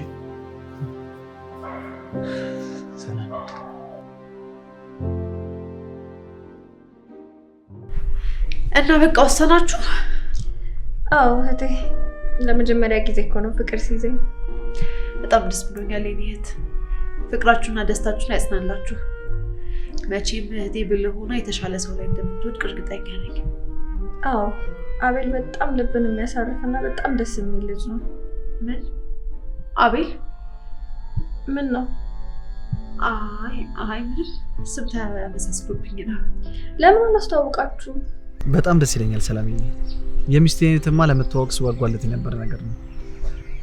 እና በቃ ወሰናችሁ? አዎ እህቴ፣ ለመጀመሪያ ጊዜ እኮ ነው ፍቅር ሲይዘኝ። በጣም ደስ ብሎኛል የኔ እህት። ፍቅራችሁና ደስታችሁን ያጽናላችሁ። መቼም እህቴ ብልህ ሆና የተሻለ ሰው ላይ እንደምትወድቅ እርግጠኛ ነኝ። አዎ አቤል በጣም ልብን የሚያሳርፍና በጣም ደስ የሚል ልጅ ነው። ምን አቤል? ምን ነው? አይ ምንም፣ ስም ተመሳስሎብኝ ነው። ለምን አላስተዋውቃችሁም? በጣም ደስ ይለኛል ሰላምዬ። የሚስቴንትማ ለመተዋወቅ ስጓጓለት የነበረ ነገር ነው።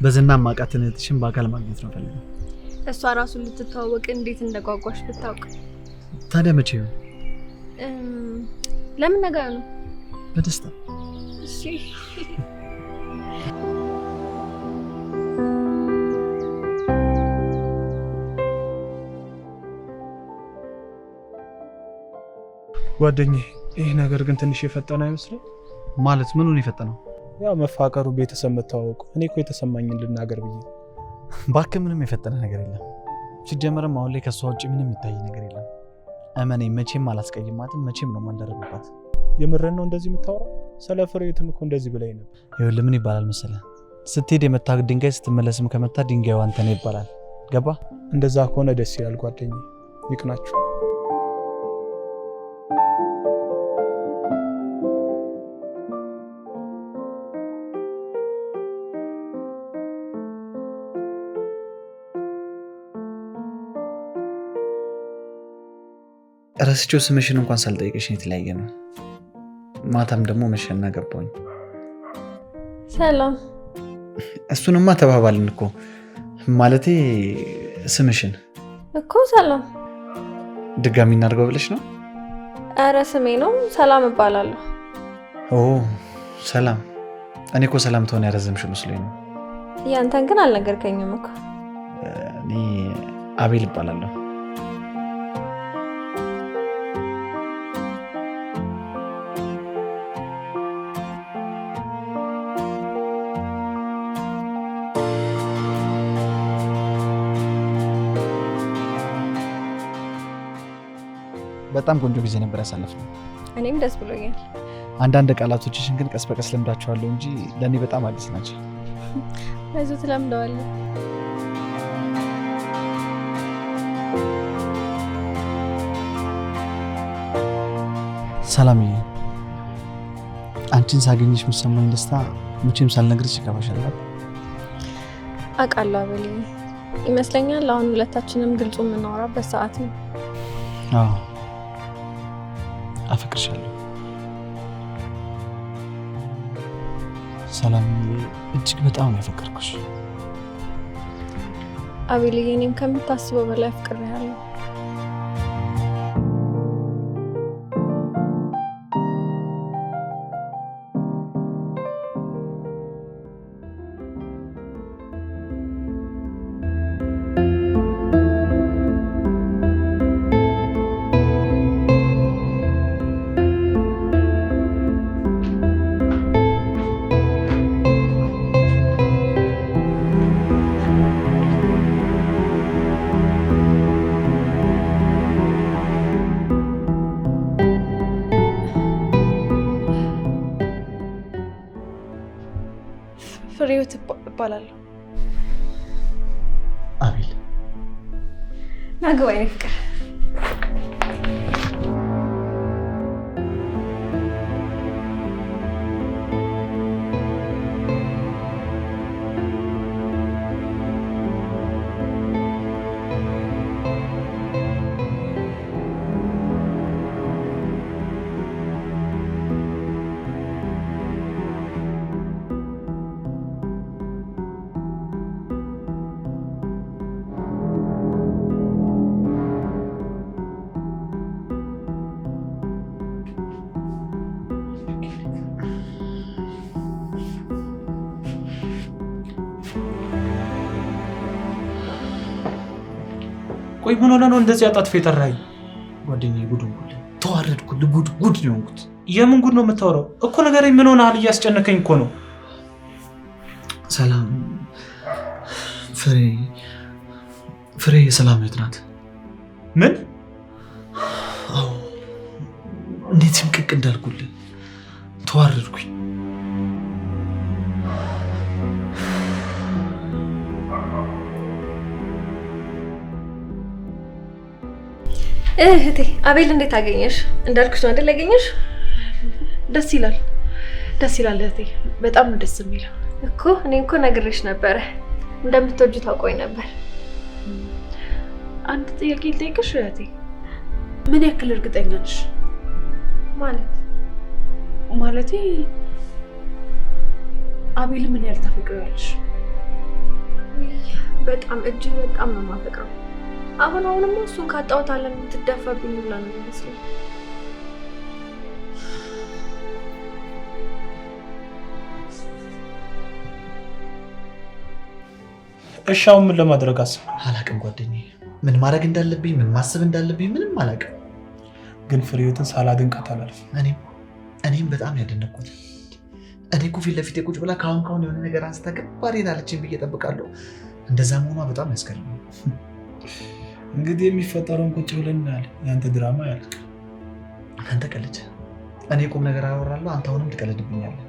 በዝና ማቃትን እህትሽን በአካል ማግኘት ነው ፈልገው። እሷ ራሱ ልትተዋወቅ እንዴት እንደጓጓሽ ብታውቅ። ታዲያ መቼ ነው? ለምን ነገር ነው? በደስታ። እሺ ጓደኛዬ፣ ይህ ነገር ግን ትንሽ የፈጠነ አይመስልም? ማለት ምኑን የፈጠነው? ያው መፋቀሩ፣ ቤተሰብ መተዋወቁ። እኔ እኮ የተሰማኝን ልናገር ብዬ። ባክህ ምንም የፈጠነ ነገር የለም። ሲጀመርም አሁን ላይ ከሷ ውጭ ምንም የሚታይ ነገር የለም። እመኔ፣ መቼም አላስቀይማትም። መቼም ነው ማንደረብባት። የምረን ነው እንደዚህ የምታወራው? ስለ ፍሬትም እኮ እንደዚህ ብላኝ ነበር። ይኸውልህ ምን ይባላል መሰለህ፣ ስትሄድ የመታ ድንጋይ ስትመለስም ከመታ ድንጋዩ አንተ ነው ይባላል። ገባ? እንደዛ ከሆነ ደስ ይላል ጓደኛዬ። ይቅናችሁ። ረስቼው ስምሽን እንኳን ሳልጠይቅሽ የተለያየ ነው። ማታም ደግሞ መሸና ገባኝ። ሰላም። እሱንማ ተባባልን እኮ። ማለቴ ስምሽን እኮ ሰላም። ድጋሚ እናድርገው ብለሽ ነው? ኧረ ስሜ ነው፣ ሰላም እባላለሁ። ኦ ሰላም። እኔ እኮ ሰላም ትሆን ያረዘምሽ መስሎኝ ነው። ያንተን ግን አልነገርከኝም እኮ። እኔ አቤል እባላለሁ። በጣም ቆንጆ ጊዜ ነበር ያሳለፍነው። እኔም ደስ ብሎኛል። አንዳንድ ቃላቶችሽን ግን ቀስ በቀስ ለምዳቸዋለሁ እንጂ ለእኔ በጣም አዲስ ናቸው። አይዞህ ትለምደዋለህ። ሰላምዬ፣ አንቺን ሳገኝሽ የሚሰማኝ ደስታ መቼም ሳልነግርሽ ይከፋሻል። አውቃለሁ አቤል፣ ይመስለኛል አሁን ሁለታችንም ግልጹ የምናወራበት ሰዓት ነው። አዎ አፈቅርሻለሁ ሰላምዬ፣ እጅግ በጣም ነው ያፈቀርኩሽ። አቤል፣ እኔም ከምታስበው በላይ አፍቅሬሃለሁ። ፍሬህይወት እባላለሁ። አቤል ና ግባ የኔ ፍቅር። ቆይ ምን ሆነ ነው እንደዚህ አጣጥፌ የጠራኸኝ? ጓደኛዬ ጉድ ሆንኩልህ። ተዋረድኩልህ። ጉድ ነው የሆንኩት። የምን ጉድ ነው የምታወራው? እኮ ንገረኝ። ምን ሆነሃል? እያስጨነቀኝ እኮ ነው። ሰላም ፍሬ የሰላም እህት ናት። ምን? አዎ እንዴት ስምቅቅ እንዳልኩልህ ተዋረድኩኝ። እህቴ አቤል እንዴት አገኘሽ? እንዳልኩሽ ነው አይደል ያገኘሽ? ደስ ይላል እህቴ፣ በጣም ነው ደስ የሚለው እኮ። እኔ እኮ ነግሬሽ ነበረ እንደምትወጁ ታውቆኝ ነበር። አንድ ጥያቄ ልጠይቅሽ እህቴ፣ ምን ያክል እርግጠኛ ነሽ? ማለቴ አቤል ምን ያህል ታፈቅሪዋለሽ? በጣም እጅግ በጣም ነው የማፈቅረው። አሁንማ እሱን ካጣሁት ዓለም የምትደፋብኝ ብላ ነው የሚመስለኝ። እሺ አሁን ምን ለማድረግ አስብ? አላቅም ጓደኛዬ፣ ምን ማድረግ እንዳለብኝ ምን ማሰብ እንዳለብኝ ምንም አላቅም። ግን ፍሬህይወትን ሳላደንቃት አላልፍም። እኔም በጣም ያደነኩት። እኔ እኮ ፊት ለፊቴ ቁጭ ብላ ካሁን የሆነ ነገር አንስታ ከባድ አለችኝ ብዬ እጠብቃለሁ። እንደዛ መሆኗ በጣም ያስገርማል። እንግዲህ የሚፈጠረውን ቁጭ ብለን እናያለን። ያንተ ድራማ ያልቅ። አንተ ቀልድ፣ እኔ ቁም ነገር አወራለሁ፣ አንተ አሁንም ትቀልድብኛለህ።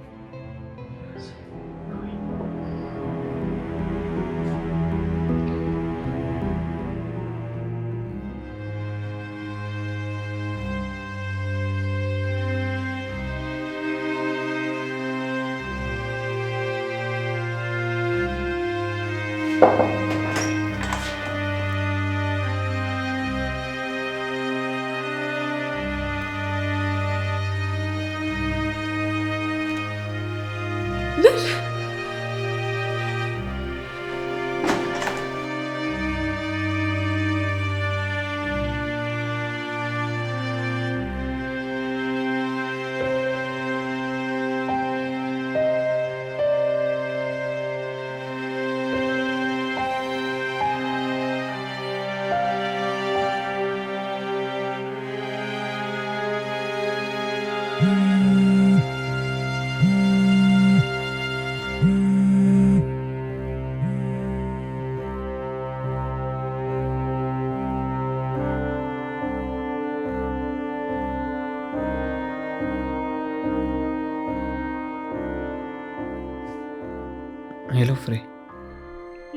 ሄሎ ፍሬ።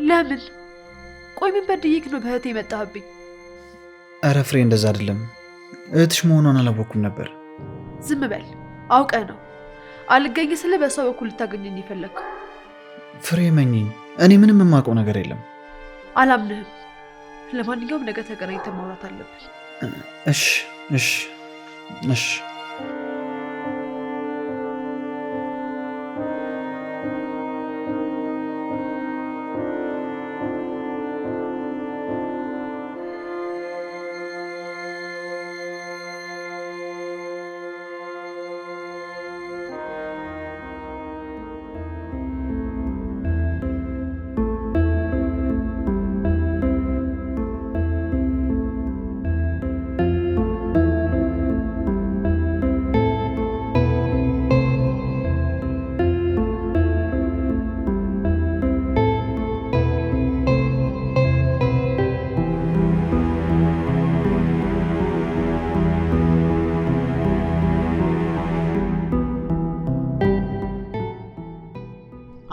ለምን? ቆይ ምን በድዬክ ነው በእህቴ የመጣህብኝ? አረ ፍሬ እንደዛ አይደለም። እህትሽ መሆኗን አላወኩም ነበር። ዝም በል። አውቀ ነው አልገኝ ስለ በሷ በኩል ልታገኘኝ የፈለግከው። ፍሬ መኝኝ፣ እኔ ምንም የማውቀው ነገር የለም። አላምንህም። ለማንኛውም ነገ ተገናኝተን ማውራት አለብን። እሺ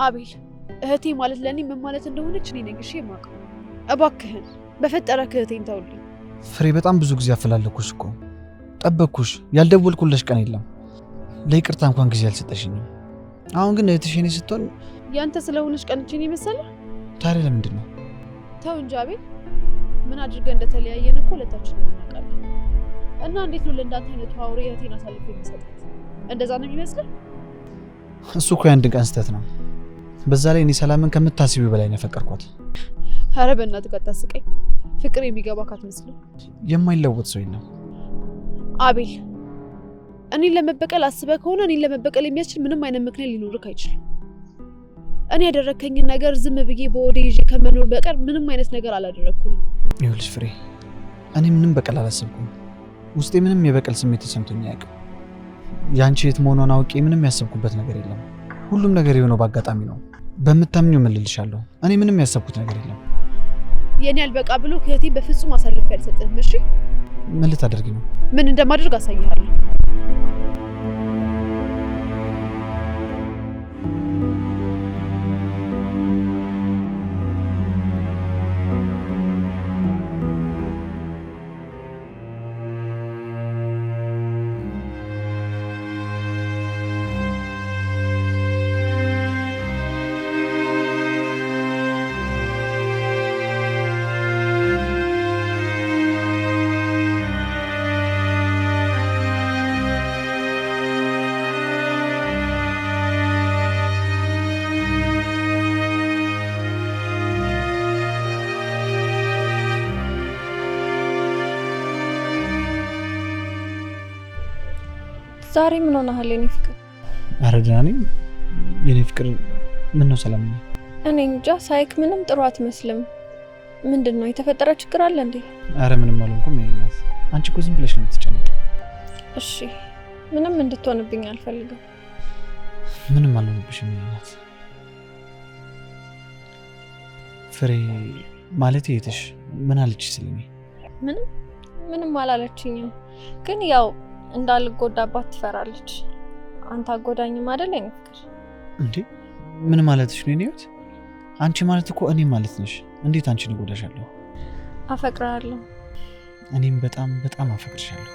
አቤል እህቴ ማለት ለእኔ ምን ማለት እንደሆነች እኔ ነኝ እሺ የማውቀው። እባክህን በፈጠረህ እህቴን ተውልኝ። ፍሬ በጣም ብዙ ጊዜ አፈላለኩሽ እኮ ጠበቅኩሽ። ያልደወልኩልሽ ቀን የለም። ለይቅርታ እንኳን ጊዜ አልሰጠሽኝም። አሁን ግን እህትሽ እኔ ስትሆን ያንተ ስለሆነች ቀንችን የመሰለ ታዲያ ለምንድን ነው? ተው እንጂ አቤል፣ ምን አድርገህ እንደተለያየን እኮ ሁለታችንም እናውቃለን። እና እንዴት ነው ለእንዳንተ አይነቱ አውሬ እህቴን አሳልፎ የሚሰጣት? እንደዛ ነው የሚመስለው? እሱ እኮ የአንድ ቀን ስህተት ነው። በዛ ላይ እኔ ሰላምን ከምታስቢው በላይ ነው ያፈቀርኳት። ኧረ በእናትህ አታስቀኝ። ፍቅር የሚገባህ አትመስልም። የማይለወጥ ሰው የለም አቤል። እኔን ለመበቀል አስበህ ከሆነ እኔን ለመበቀል የሚያስችል ምንም አይነት ምክንያት ሊኖርህ አይችልም። እኔ ያደረከኝን ነገር ዝም ብዬ በወዴ ይዤ ከመኖር በቀር ምንም አይነት ነገር አላደረኩም። ይኸውልሽ ፍሬ፣ እኔ ምንም በቀል አላሰብኩም። ውስጤ ምንም የበቀል ስሜት ተሰምቶኝ አያውቅም። ያንቺ የት መሆኗን አውቄ ምንም ያሰብኩበት ነገር የለም። ሁሉም ነገር የሆነው በአጋጣሚ ነው። በምታምኚው እምልልሻለሁ። እኔ ምንም ያሰብኩት ነገር የለም። የኔ አልበቃ ብሎ ከእህቴ በፍጹም አሳልፌ አልሰጥህም። እሺ ምን ልታደርጊ ነው? ምን እንደማድረግ አሳይሃለሁ። ዛሬ ምን ሆነሃል የኔ ፍቅር? ኧረ ደህና ነኝ የኔ ፍቅር። ምን ነው ሰላም ነኝ? እኔ እንጃ ሳይክ ምንም ጥሩ አትመስልም። ምንድን ነው የተፈጠረ ችግር አለ እንዴ? ኧረ ምንም አልሆንኩም ይሄናት። አንቺ እኮ ዝም ብለሽ ነው የምትጨነቂው። እሺ ምንም እንድትሆንብኝ አልፈልግም። ምንም አልሆንብሽም ይሄናት። ፍሬ ማለት እህትሽ ምን አለች ስለኔ? ምንም አላለችኝም፣ ግን ያው እንዳልጎዳባት ትፈራለች። አንተ አጎዳኝም አይደል የኔ ፍቅር? እንዴ ምን ማለትሽ ነው? እኔ ህይወት አንቺ ማለት እኮ እኔ ማለት ነሽ። እንዴት አንቺን እጎዳሻለሁ? አፈቅርሃለሁ። እኔም በጣም በጣም አፈቅርሻለሁ።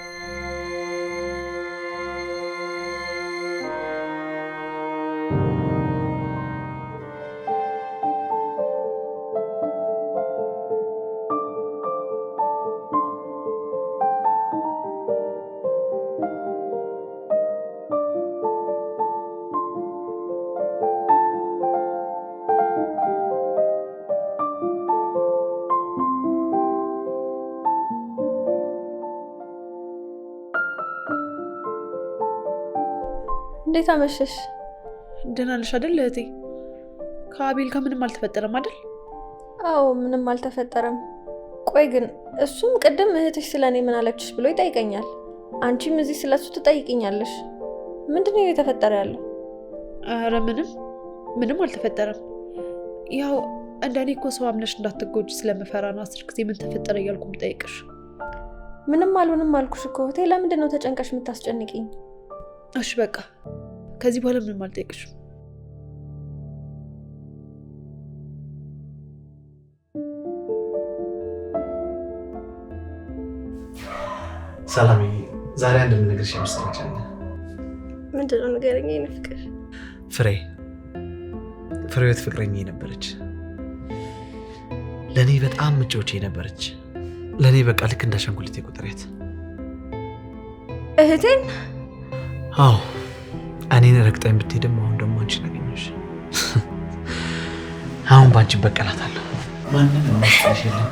እንዴት አመሸሽ? ደህና ነሽ አይደል እህቴ? ከአቤል ጋር ምንም አልተፈጠረም አይደል? አዎ ምንም አልተፈጠረም። ቆይ ግን እሱም ቅድም እህትሽ ስለኔ ምን አለችሽ ብሎ ይጠይቀኛል። አንቺም እዚህ ስለሱ ትጠይቅኛለሽ። ምንድነው የተፈጠረ ያለው? ኧረ ምንም አልተፈጠረም። ያው እንደኔ እኮ ሰው አምነሽ እንዳትጎጂ ስለምፈራ ነው 10 ጊዜ ምን ተፈጠረ እያልኩ የምጠይቅሽ። ምንም አልሆንም አልኩሽ እኮ እህቴ። ለምንድን ነው ተጨንቀሽ የምታስጨንቂኝ? እሺ በቃ ከዚህ በኋላ ምንም አልጠይቅሽም። ሰላም፣ ዛሬ አንድ የምነግርሽ የምስራች አለ። ምንድን ነው ንገረኝ የኔ ፍቅር። ፍሬህይወት ፍቅረኛዬ ነበረች። ለእኔ በጣም ምጮቼ ነበረች። ለእኔ በቃ ልክ እንዳሻንጉሊት ቁጥሬት። እህቴን? አዎ እኔን ረግጣኝ ብትሄድም አሁን ደግሞ አንቺን አገኘሁሽ። አሁን በአንቺ በቀላታለሁ። ማንም መስለሽ የለም።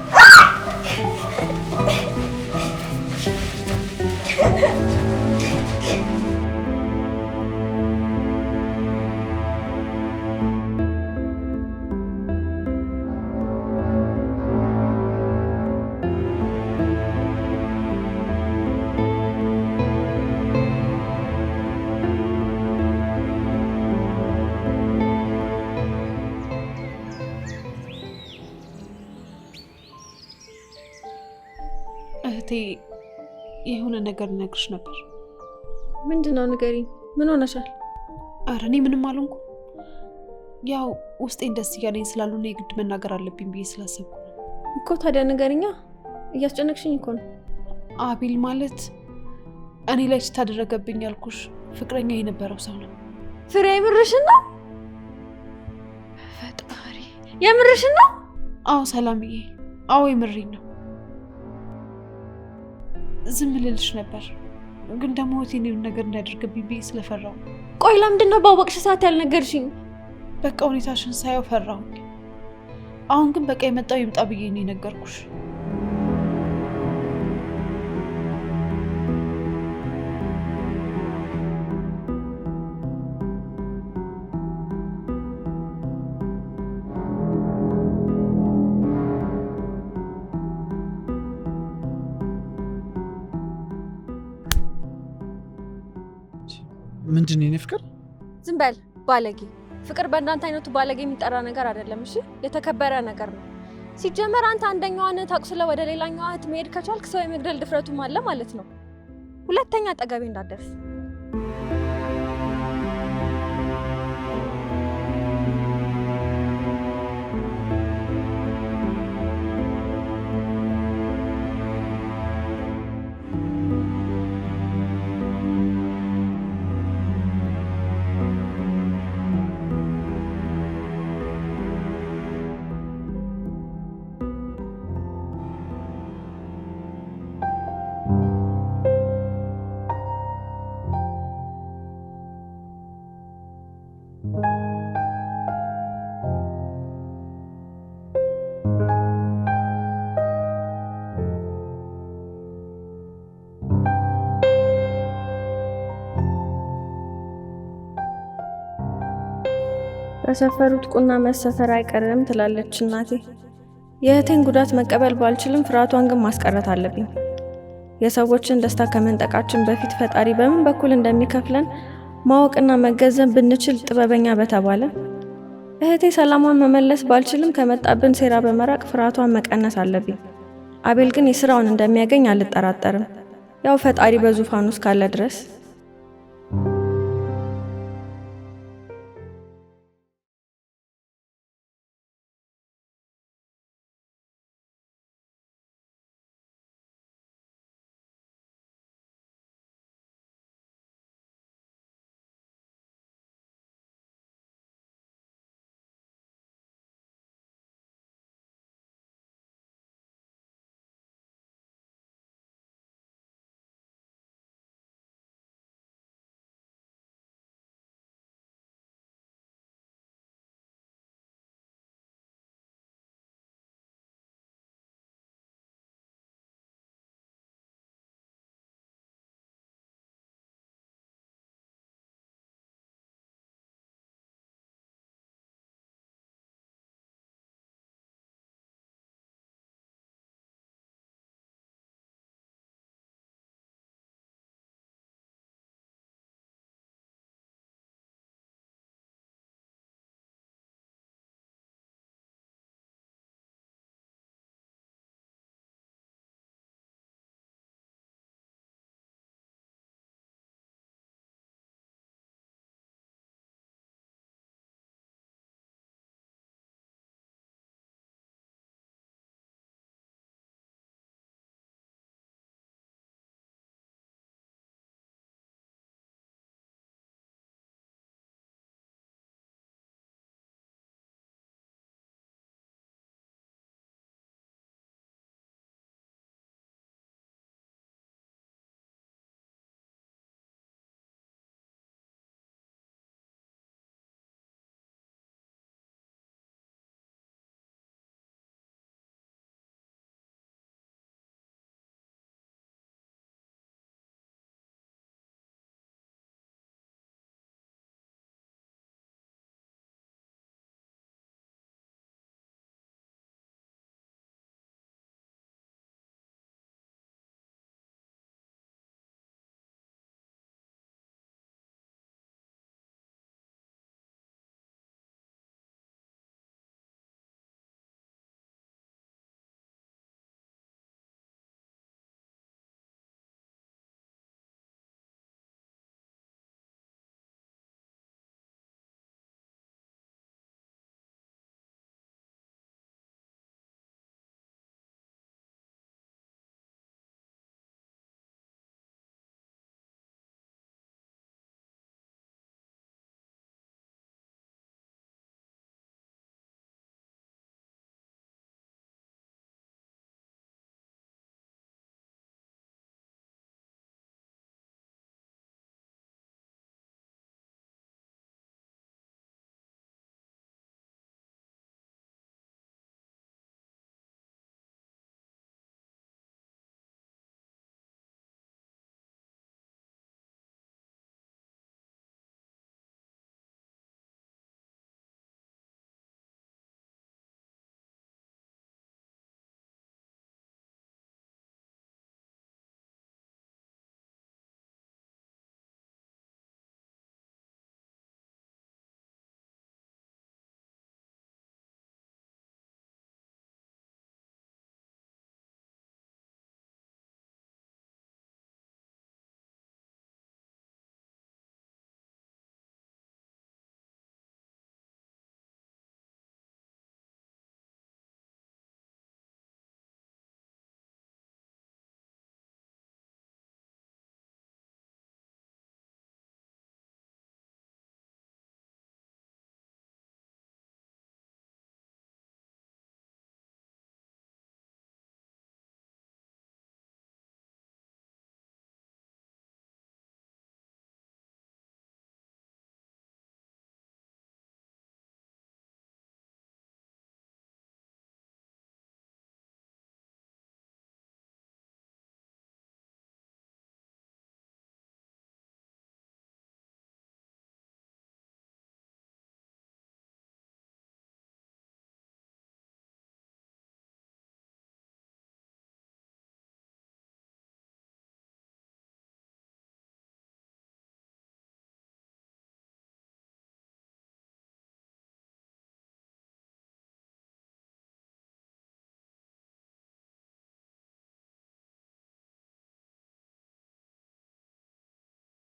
እህቴ የሆነ ነገር ልነግርሽ ነበር። ምንድነው? ንገሪኝ። ምን ሆነሻል? ኧረ እኔ ምንም አልሆንኩም። ያው ውስጤን ደስ እያለኝ ስላልሆነ የግድ መናገር አለብኝ ብዬ ስላሰብኩ ነው እኮ። ታዲያ ንገሪኛ፣ እያስጨነቅሽኝ እኮ ነው። አቤል ማለት እኔ ላይ ስታደረገብኝ ያልኩሽ ፍቅረኛ የነበረው ሰው ነው። ፍሬ የምርሽን ነው? ፈጣሪ የምርሽን ነው? አዎ ሰላምዬ፣ አዎ የምሬን ነው። ዝም ልልሽ ነበር ግን ደግሞ የሆነ ነገር እንዳያደርግብኝ ብዬ ስለፈራው ነው። ቆይ ለምንድን ነው ባወቅሽ ሰዓት ያልነገርሽኝ? በቃ ሁኔታሽን ሳየው ፈራሁኝ። አሁን ግን በቃ የመጣው ይምጣ ብዬ ነው የነገርኩሽ። ምንድን ነው የኔ ፍቅር? ዝም በል ባለጌ። ፍቅር በእናንተ አይነቱ ባለጌ የሚጠራ ነገር አይደለም። እሺ የተከበረ ነገር ነው። ሲጀመር አንተ አንደኛዋን ታቅሱለ ወደ ሌላኛዋ እህት መሄድ ከቻልክ ሰው የመግደል ድፍረቱም አለ ማለት ነው። ሁለተኛ አጠገቤ እንዳትደርስ። በሰፈሩት ቁና መሰፈር አይቀርም ትላለች እናቴ። የእህቴን ጉዳት መቀበል ባልችልም ፍርሃቷን ግን ማስቀረት አለብኝ። የሰዎችን ደስታ ከመንጠቃችን በፊት ፈጣሪ በምን በኩል እንደሚከፍለን ማወቅና መገንዘብ ብንችል ጥበበኛ በተባለ። እህቴ ሰላሟን መመለስ ባልችልም ከመጣብን ሴራ በመራቅ ፍርሃቷን መቀነስ አለብኝ። አቤል ግን የስራውን እንደሚያገኝ አልጠራጠርም። ያው ፈጣሪ በዙፋኑ እስካለ ድረስ